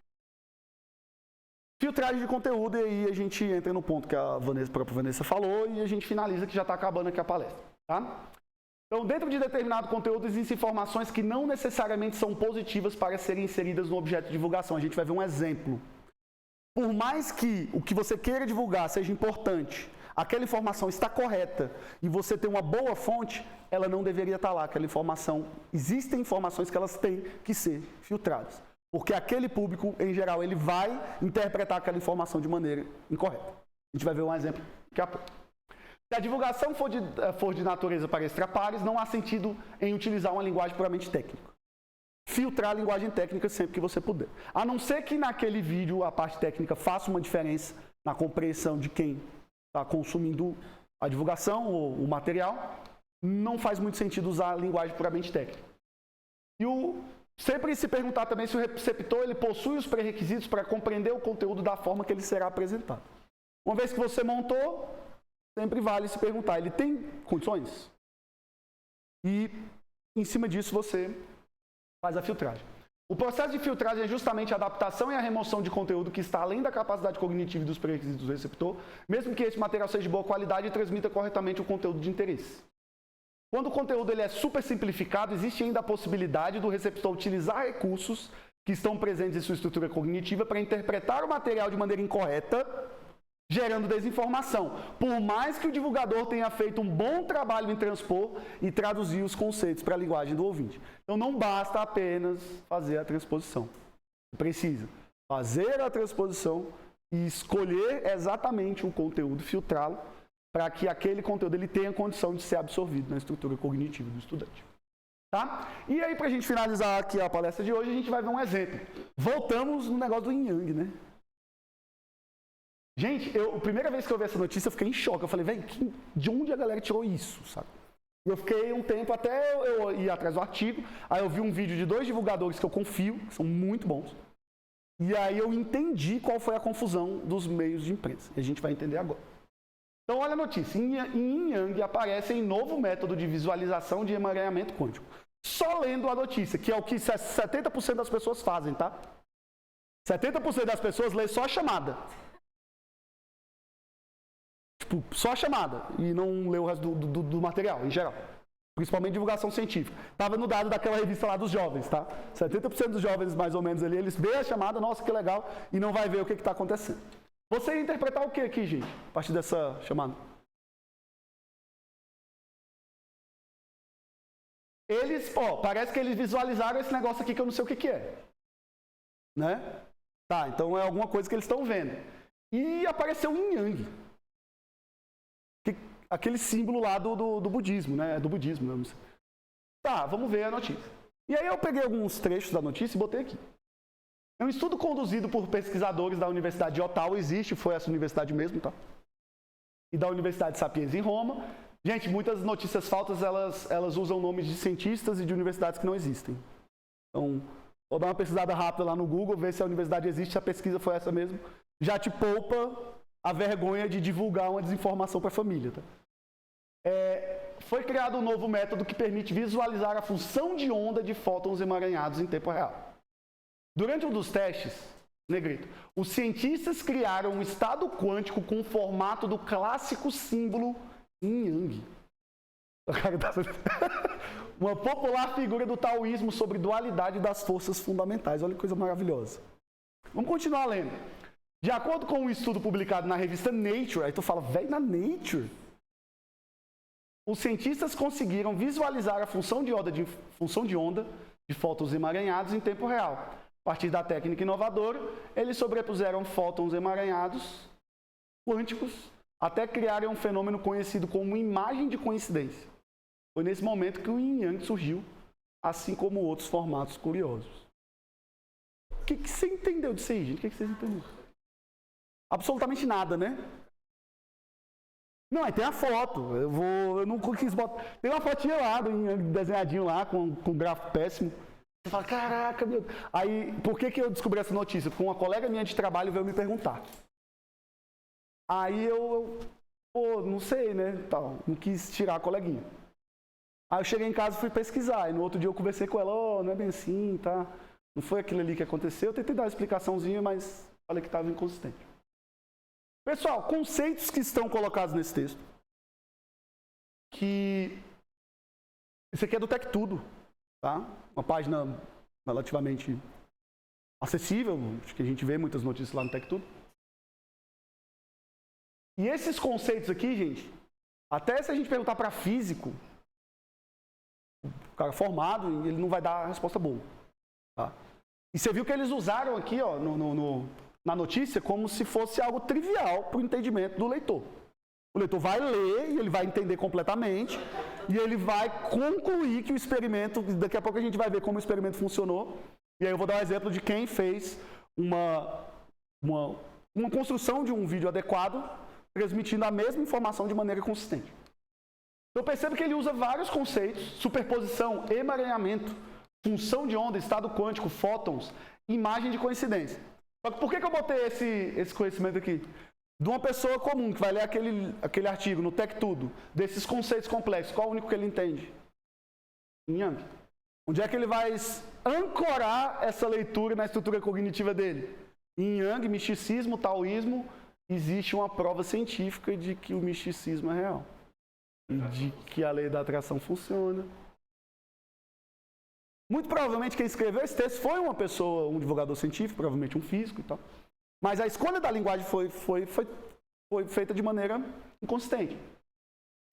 Filtragem de conteúdo, e aí a gente entra no ponto que a própria Vanessa falou e a gente finaliza que já está acabando aqui a palestra. Tá? Então, dentro de determinado conteúdo, existem informações que não necessariamente são positivas para serem inseridas no objeto de divulgação. A gente vai ver um exemplo. Por mais que o que você queira divulgar seja importante, aquela informação está correta e você tem uma boa fonte, ela não deveria estar lá. Aquela informação, existem informações que elas têm que ser filtradas. Porque aquele público, em geral, ele vai interpretar aquela informação de maneira incorreta. A gente vai ver um exemplo daqui a pouco. Se a divulgação for de natureza para extrapares, não há sentido em utilizar uma linguagem puramente técnica. Filtrar a linguagem técnica sempre que você puder. A não ser que naquele vídeo a parte técnica faça uma diferença na compreensão de quem está consumindo a divulgação ou o material, não faz muito sentido usar a linguagem puramente técnica. Sempre se perguntar também se o receptor ele possui os pré-requisitos para compreender o conteúdo da forma que ele será apresentado. Uma vez que você montou, sempre vale se perguntar, ele tem condições? E, em cima disso, você faz a filtragem. O processo de filtragem é justamente a adaptação e a remoção de conteúdo que está além da capacidade cognitiva e dos pré-requisitos do receptor, mesmo que esse material seja de boa qualidade e transmita corretamente o conteúdo de interesse. Quando o conteúdo ele é super simplificado, existe ainda a possibilidade do receptor utilizar recursos que estão presentes em sua estrutura cognitiva para interpretar o material de maneira incorreta, gerando desinformação, por mais que o divulgador tenha feito um bom trabalho em transpor e traduzir os conceitos para a linguagem do ouvinte. Então não basta apenas fazer a transposição. Você precisa fazer a transposição e escolher exatamente o conteúdo, filtrá-lo, para que aquele conteúdo ele tenha condição de ser absorvido na estrutura cognitiva do estudante. Tá? E aí, para a gente finalizar aqui a palestra de hoje, a gente vai ver um exemplo. Voltamos no negócio do Yin Yang, né? Gente, a primeira vez que eu vi essa notícia, eu fiquei em choque. Eu falei, velho, de onde a galera tirou isso, sabe? E eu fiquei um tempo até eu ir atrás do artigo. Aí eu vi um vídeo de 2 divulgadores que eu confio, que são muito bons. E aí eu entendi qual foi a confusão dos meios de imprensa. E a gente vai entender agora. Então, olha a notícia. Em Yin Yang aparece um novo método de visualização de emaranhamento quântico. Só lendo a notícia, que é o que 70% das pessoas fazem, tá? 70% das pessoas lê só a chamada. Tipo, só a chamada. E não lê o resto do material, em geral. Principalmente divulgação científica. Estava no dado daquela revista lá dos jovens, tá? 70% dos jovens, mais ou menos, ali, eles veem a chamada, nossa, que legal, e não vai ver o que está acontecendo. Você ia interpretar o que aqui, gente? A partir dessa chamada. Parece que eles visualizaram esse negócio aqui que eu não sei o que é. Né? Tá, então é alguma coisa que eles estão vendo. E apareceu um Yin Yang. Aquele símbolo lá do budismo, né? Do budismo, né? Tá, vamos ver a notícia. E aí eu peguei alguns trechos da notícia e botei aqui. É um estudo conduzido por pesquisadores da Universidade de Ottawa, foi essa universidade mesmo, tá? E da Universidade Sapienza em Roma. Gente, muitas notícias falsas, elas usam nomes de cientistas e de universidades que não existem. Então, vou dar uma pesquisada rápida lá no Google, ver se a universidade existe, se a pesquisa foi essa mesmo. Já te poupa a vergonha de divulgar uma desinformação para a família, tá? Foi criado um novo método que permite visualizar a função de onda de fótons emaranhados em tempo real. Durante um dos testes, negrito, os cientistas criaram um estado quântico com o formato do clássico símbolo Yin Yang. Uma popular figura do taoísmo sobre dualidade das forças fundamentais. Olha que coisa maravilhosa. Vamos continuar lendo. De acordo com um estudo publicado na revista Nature, aí tu fala, velho, na Nature? os cientistas conseguiram visualizar a função de onda de fótons emaranhados em tempo real. A partir da técnica inovadora, eles sobrepuseram fótons emaranhados quânticos até criarem um fenômeno conhecido como imagem de coincidência. Foi nesse momento que o Yin Yang surgiu, assim como outros formatos curiosos. O que você entendeu disso aí, gente? O que vocês entenderam? Absolutamente nada, né? Não, aí tem a foto. Eu não quis botar. Tem uma fotinha lá, desenhadinho lá, com gráfico péssimo. Você fala, caraca, meu. Aí, por que eu descobri essa notícia? Porque uma colega minha de trabalho veio me perguntar. Aí não sei, né? Tal, não quis tirar a coleguinha. Aí eu cheguei em casa e fui pesquisar. E no outro dia eu conversei com ela, não é bem assim, tá? Não foi aquilo ali que aconteceu. Eu tentei dar uma explicaçãozinha, mas falei que estava inconsistente. Pessoal, conceitos que estão colocados nesse texto. Isso aqui é do TechTudo, tá? Uma página relativamente acessível, acho que a gente vê muitas notícias lá no TechTudo. E esses conceitos aqui, gente, até se a gente perguntar para físico, o cara formado, ele não vai dar a resposta boa. Tá? E você viu que eles usaram aqui, ó, na notícia, como se fosse algo trivial para o entendimento do leitor. O leitor vai ler e ele vai entender completamente e ele vai concluir que o experimento, daqui a pouco a gente vai ver como o experimento funcionou. E aí eu vou dar um exemplo de quem fez uma construção de um vídeo adequado, transmitindo a mesma informação de maneira consistente. Então perceba que ele usa vários conceitos, superposição, emaranhamento, função de onda, estado quântico, fótons, imagem de coincidência. Só que por que eu botei esse conhecimento aqui? De uma pessoa comum que vai ler aquele artigo no TechTudo, desses conceitos complexos, qual é o único que ele entende? Yin Yang. Onde é que ele vai ancorar essa leitura na estrutura cognitiva dele? Yin Yang, misticismo, taoísmo, existe uma prova científica de que o misticismo é real. E de que a lei da atração funciona. Muito provavelmente quem escreveu esse texto foi uma pessoa, um divulgador científico, provavelmente um físico e tal. Mas a escolha da linguagem foi feita de maneira inconsistente.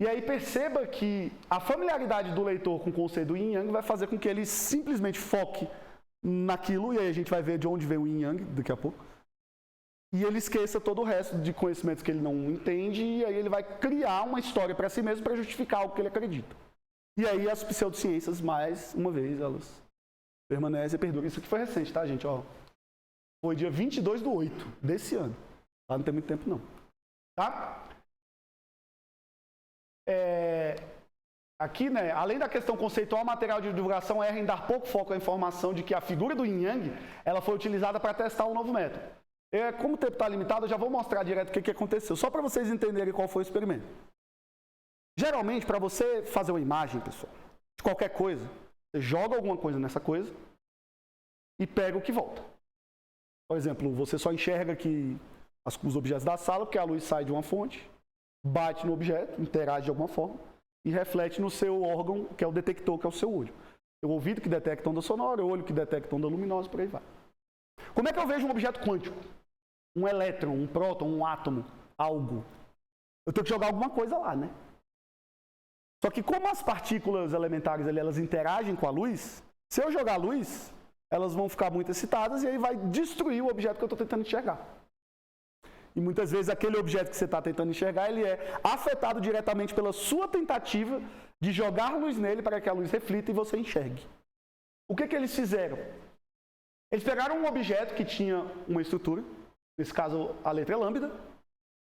E aí perceba que a familiaridade do leitor com o conceito do Yin Yang vai fazer com que ele simplesmente foque naquilo, e aí a gente vai ver de onde vem o Yin Yang daqui a pouco. E ele esqueça todo o resto de conhecimentos que ele não entende, e aí ele vai criar uma história para si mesmo para justificar algo que ele acredita. E aí as pseudociências, mais uma vez, elas permanecem e perduram. Isso aqui foi recente, tá, gente? Ó, foi dia 22/8 desse ano. Tá? Não tem muito tempo, não. Tá? Aqui, né, além da questão conceitual, o material de divulgação erra em dar pouco foco à informação de que a figura do Yin Yang ela foi utilizada para testar um novo método. Como o tempo está limitado, eu já vou mostrar direto o que aconteceu, só para vocês entenderem qual foi o experimento. Geralmente, para você fazer uma imagem, pessoal, de qualquer coisa, você joga alguma coisa nessa coisa e pega o que volta. Por exemplo, você só enxerga que os objetos da sala, porque a luz sai de uma fonte, bate no objeto, interage de alguma forma e reflete no seu órgão, que é o detector, que é o seu olho. O ouvido que detecta onda sonora, o olho que detecta onda luminosa, por aí vai. Como é que eu vejo um objeto quântico? Um elétron, um próton, um átomo, algo. Eu tenho que jogar alguma coisa lá, né? Só que como as partículas elementares ali, elas interagem com a luz, se eu jogar luz, elas vão ficar muito excitadas e aí vai destruir o objeto que eu estou tentando enxergar. E muitas vezes aquele objeto que você está tentando enxergar, ele é afetado diretamente pela sua tentativa de jogar luz nele para que a luz reflita e você enxergue. O que eles fizeram? Eles pegaram um objeto que tinha uma estrutura, nesse caso a letra lambda,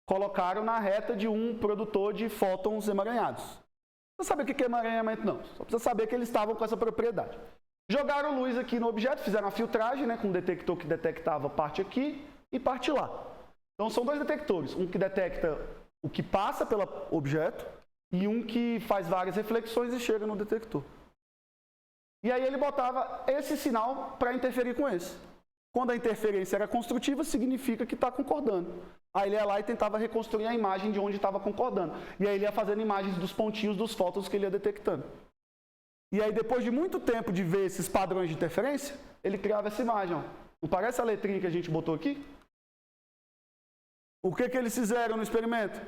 colocaram na reta de um produtor de fótons emaranhados. Não precisa saber o que é emaranhamento, não. Só precisa saber que eles estavam com essa propriedade. Jogaram luz aqui no objeto, fizeram uma filtragem, né, com um detector que detectava parte aqui e parte lá. Então são dois detectores, um que detecta o que passa pelo objeto e um que faz várias reflexões e chega no detector. E aí ele botava esse sinal para interferir com esse. Quando a interferência era construtiva, significa que está concordando. Aí ele ia lá e tentava reconstruir a imagem de onde estava concordando. E aí ele ia fazendo imagens dos pontinhos dos fótons que ele ia detectando. E aí depois de muito tempo de ver esses padrões de interferência, ele criava essa imagem. Ó. Não parece a letrinha que a gente botou aqui? O que eles fizeram no experimento?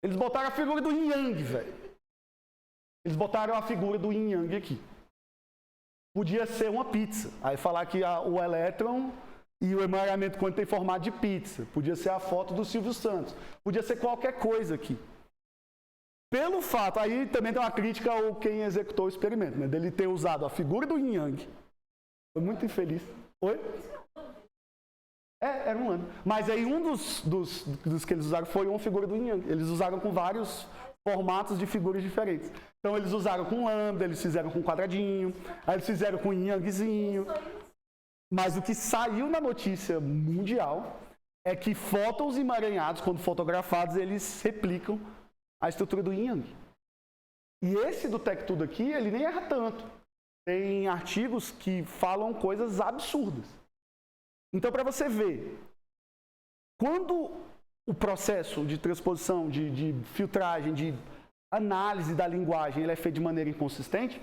Eles botaram a figura do Yin Yang, velho. eles botaram a figura do yin yang aqui. Podia ser uma pizza. Aí falar que o elétron e o emaranhamento quântico tem formato de pizza. Podia ser a foto do Silvio Santos. Podia ser qualquer coisa aqui. Pelo fato, aí também tem uma crítica ao quem executou o experimento, né? Dele ter usado a figura do yin yang. Foi muito infeliz. Oi? Era um ano. Mas aí um dos que eles usaram foi uma figura do yin yang. Eles usaram com vários formatos de figuras diferentes. Então eles usaram com lambda, eles fizeram com quadradinho, aí eles fizeram com yin yangzinho. Mas o que saiu na notícia mundial é que fótons emaranhados, quando fotografados, eles replicam a estrutura do yin yang. E esse do Tech Tudo aqui, ele nem erra tanto. Tem artigos que falam coisas absurdas. Então, para você ver, quando o processo de transposição, de filtragem, de análise da linguagem, ele é feito de maneira inconsistente,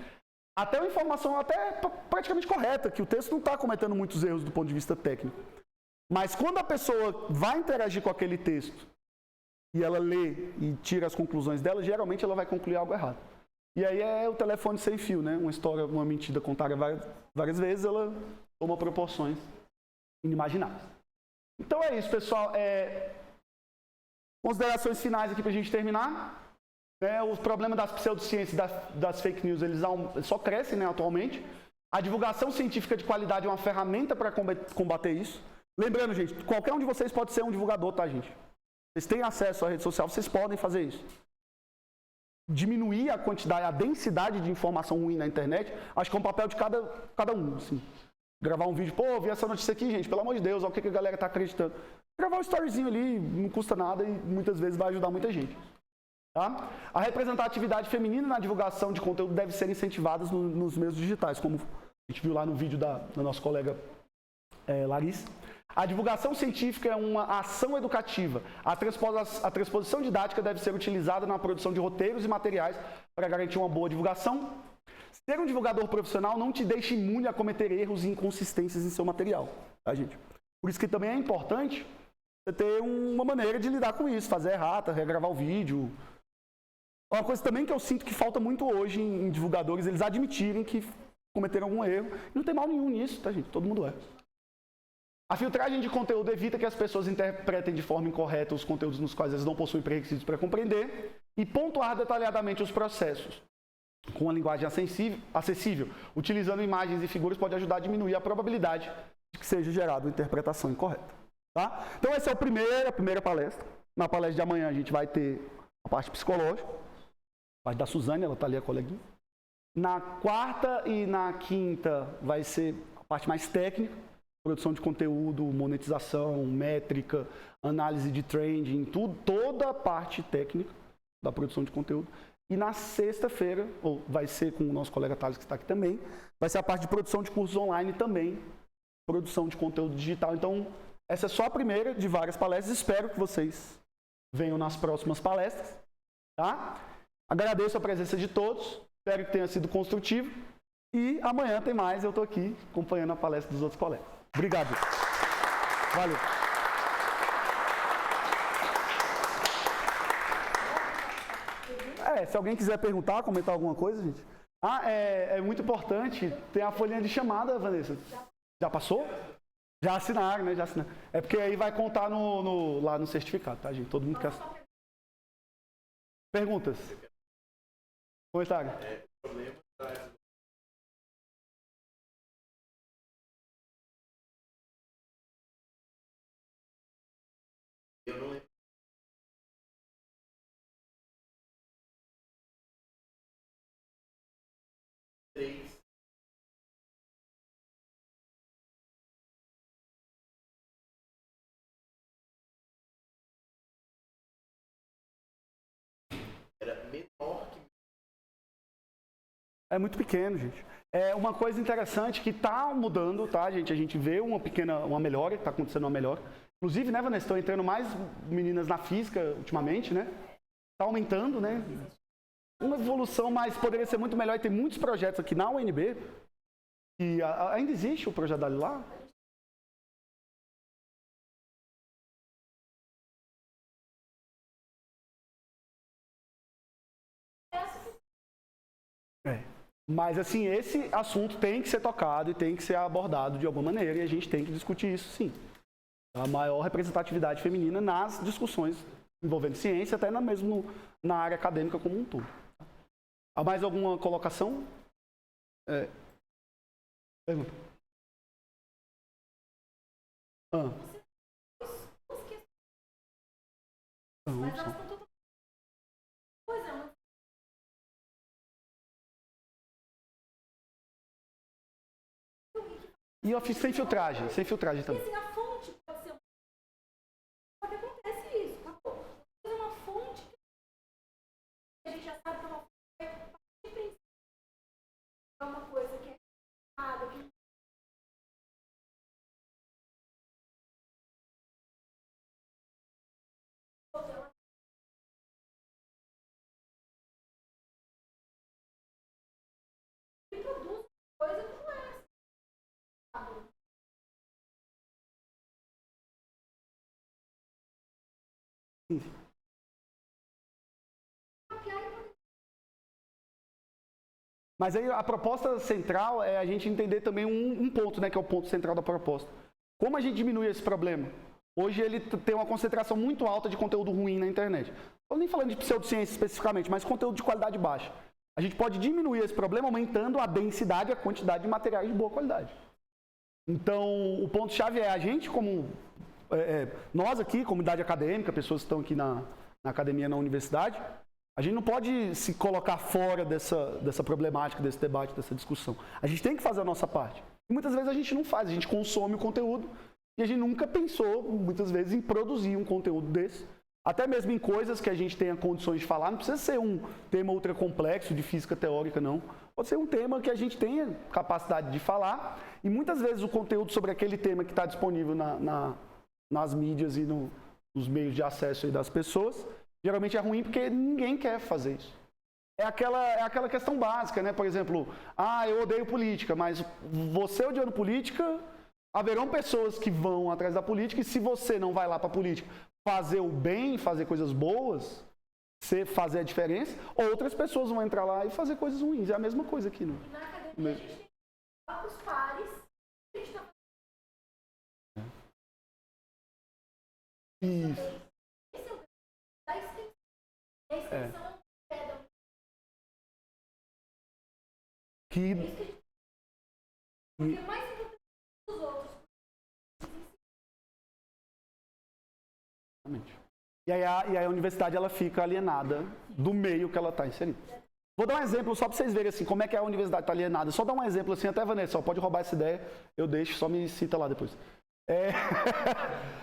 até uma informação até praticamente correta, que o texto não está cometendo muitos erros do ponto de vista técnico. Mas quando a pessoa vai interagir com aquele texto e ela lê e tira as conclusões dela, geralmente ela vai concluir algo errado. E aí é o telefone sem fio, né? Uma história, uma mentira contada várias vezes, ela toma proporções inimagináveis. Então é isso, pessoal. Considerações finais aqui para a gente terminar. O problema das pseudociências, das fake news, eles só crescem, né, atualmente. A divulgação científica de qualidade é uma ferramenta para combater isso. Lembrando, gente, qualquer um de vocês pode ser um divulgador, tá, gente? Vocês têm acesso à rede social, vocês podem fazer isso. Diminuir a quantidade, a densidade de informação ruim na internet, acho que é um papel de cada um, assim. Gravar um vídeo, vi essa notícia aqui, gente, pelo amor de Deus, olha o que a galera está acreditando. Gravar um storyzinho ali, não custa nada e muitas vezes vai ajudar muita gente. Tá? A representatividade feminina na divulgação de conteúdo deve ser incentivada nos meios digitais, como a gente viu lá no vídeo da nossa colega Larissa. A divulgação científica é uma ação educativa. A transposição didática deve ser utilizada na produção de roteiros e materiais para garantir uma boa divulgação. Ser um divulgador profissional não te deixa imune a cometer erros e inconsistências em seu material. Tá, gente? Por isso que também é importante você ter uma maneira de lidar com isso, fazer errata, regravar o vídeo. Uma coisa também que eu sinto que falta muito hoje em divulgadores, eles admitirem que cometeram algum erro. E não tem mal nenhum nisso, tá, gente? Todo mundo erra. A filtragem de conteúdo evita que as pessoas interpretem de forma incorreta os conteúdos nos quais elas não possuem pré-requisitos para compreender e pontuar detalhadamente os processos. Com uma linguagem acessível, utilizando imagens e figuras, pode ajudar a diminuir a probabilidade de que seja gerada uma interpretação incorreta. Tá? Então, essa é a primeira palestra. Na palestra de amanhã, a gente vai ter a parte psicológica, a parte da Suzane, ela está ali, a coleguinha. Na quarta e na quinta vai ser a parte mais técnica, produção de conteúdo, monetização, métrica, análise de trending, toda a parte técnica da produção de conteúdo. E na sexta-feira, vai ser com o nosso colega Thales, que está aqui também, vai ser a parte de produção de cursos online também, produção de conteúdo digital. Então, essa é só a primeira de várias palestras. Espero que vocês venham nas próximas palestras. Tá? Agradeço a presença de todos, espero que tenha sido construtivo. E amanhã tem mais, eu estou aqui acompanhando a palestra dos outros colegas. Obrigado. Valeu. Se alguém quiser perguntar, comentar alguma coisa, gente. É muito importante, tem a folhinha de chamada, Vanessa. Já passou? Já assinaram, né? Já assinaram. É porque aí vai contar lá no certificado, tá, gente? Todo mundo quer. Perguntas? Comentário? Eu não lembro. Era menor que... É muito pequeno, gente. É uma coisa interessante que está mudando, tá, gente? A gente vê uma melhora, está acontecendo uma melhora. Inclusive, né, Vanessa, estão entrando mais meninas na física ultimamente, né? Está aumentando, né? Uma evolução, mas poderia ser muito melhor. E tem muitos projetos aqui na UNB, e ainda existe o projeto dali lá. Mas, assim, esse assunto tem que ser tocado e tem que ser abordado de alguma maneira, e a gente tem que discutir isso, sim. A maior representatividade feminina nas discussões envolvendo ciência, até mesmo na área acadêmica como um todo. Há mais alguma colocação? Pergunta. Mas elas estão todas... Pois é, uma... E eu fiz sem filtragem também. Assim, a fonte pode ser... Só que acontece isso, acabou. É uma fonte que a gente já sabe que é uma fonte é uma coisa que é errada, que... E produz coisa que não é. Mas aí a proposta central é a gente entender também um ponto, né, que é o ponto central da proposta. Como a gente diminui esse problema? Hoje ele tem uma concentração muito alta de conteúdo ruim na internet. Estou nem falando de pseudociência especificamente, mas conteúdo de qualidade baixa. A gente pode diminuir esse problema aumentando a densidade e a quantidade de materiais de boa qualidade. Então, o ponto-chave é a gente, como nós aqui, comunidade acadêmica, pessoas que estão aqui na academia, na universidade, a gente não pode se colocar fora dessa problemática, desse debate, dessa discussão. A gente tem que fazer a nossa parte. E muitas vezes a gente não faz, a gente consome o conteúdo e a gente nunca pensou, muitas vezes, em produzir um conteúdo desse. Até mesmo em coisas que a gente tenha condições de falar, não precisa ser um tema ultra complexo de física teórica, não. Pode ser um tema que a gente tenha capacidade de falar e muitas vezes o conteúdo sobre aquele tema que está disponível nas mídias e nos meios de acesso aí das pessoas, geralmente é ruim porque ninguém quer fazer isso. É aquela questão básica, né? Por exemplo, eu odeio política, mas você odiando política, haverão pessoas que vão atrás da política e se você não vai lá para a política fazer o bem, fazer coisas boas, fazer a diferença, outras pessoas vão entrar lá e fazer coisas ruins. É a mesma coisa aqui. Não? Na academia a gente tem que falar para os pares que a gente está Isso. Esse é o da extensão. A extensão é da... Porque mais importante dos outros. E aí a universidade ela fica alienada do meio que ela está inserida. Vou dar um exemplo só para vocês verem assim, como é que a universidade está alienada. Só dar um exemplo assim, até Vanessa, pode roubar essa ideia, eu deixo, só me cita lá depois.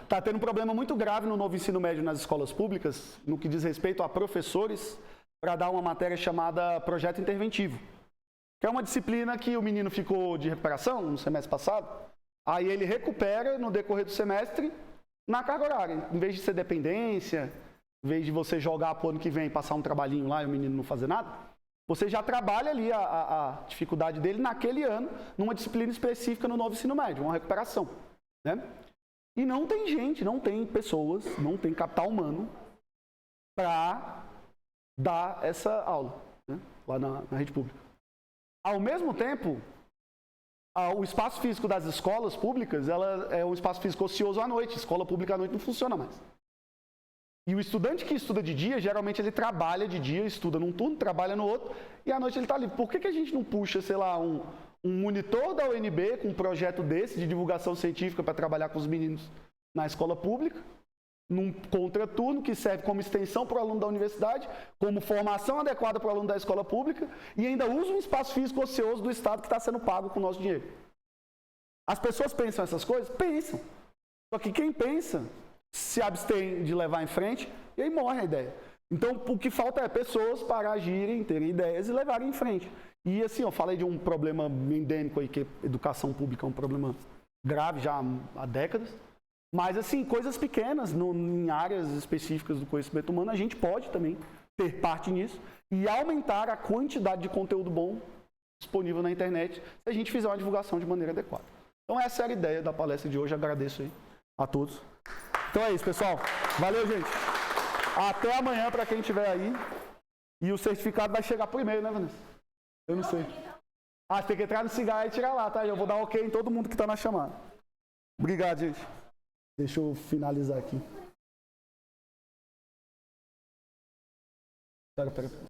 Está tendo um problema muito grave no novo ensino médio nas escolas públicas, no que diz respeito a professores, para dar uma matéria chamada Projeto Interventivo, que é uma disciplina que o menino ficou de recuperação no semestre passado, aí ele recupera no decorrer do semestre na carga horária. Em vez de ser dependência, em vez de você jogar para o ano que vem, passar um trabalhinho lá e o menino não fazer nada, você já trabalha ali a dificuldade dele naquele ano, numa disciplina específica no novo ensino médio, uma recuperação. Né? E não tem gente, não tem pessoas, não tem capital humano para dar essa aula, né? Lá na rede pública. Ao mesmo tempo, o espaço físico das escolas públicas ela é um espaço físico ocioso à noite. Escola pública à noite não funciona mais. E o estudante que estuda de dia, geralmente ele trabalha de dia, estuda num turno, trabalha no outro, e à noite ele está livre. Por que a gente não puxa, sei lá, um monitor da UNB com um projeto desse de divulgação científica para trabalhar com os meninos na escola pública, num contraturno que serve como extensão para o aluno da universidade, como formação adequada para o aluno da escola pública e ainda usa um espaço físico ocioso do Estado que está sendo pago com o nosso dinheiro. As pessoas pensam essas coisas? Pensam. Só que quem pensa se abstém de levar em frente e aí morre a ideia. Então, o que falta é pessoas para agirem, terem ideias e levarem em frente. E assim, eu falei de um problema endêmico aí, que a educação pública é um problema grave já há décadas. Mas, assim, coisas pequenas, em áreas específicas do conhecimento humano, a gente pode também ter parte nisso e aumentar a quantidade de conteúdo bom disponível na internet se a gente fizer uma divulgação de maneira adequada. Então, essa era a ideia da palestra de hoje. Agradeço aí a todos. Então é isso, pessoal. Valeu, gente. Até amanhã para quem estiver aí. E o certificado vai chegar por e-mail, né, Vanessa? Eu não sei. Ah, você tem que entrar no cigarro e tirar lá, tá? Eu vou dar ok em todo mundo que tá na chamada. Obrigado, gente. Deixa eu finalizar aqui. Pera.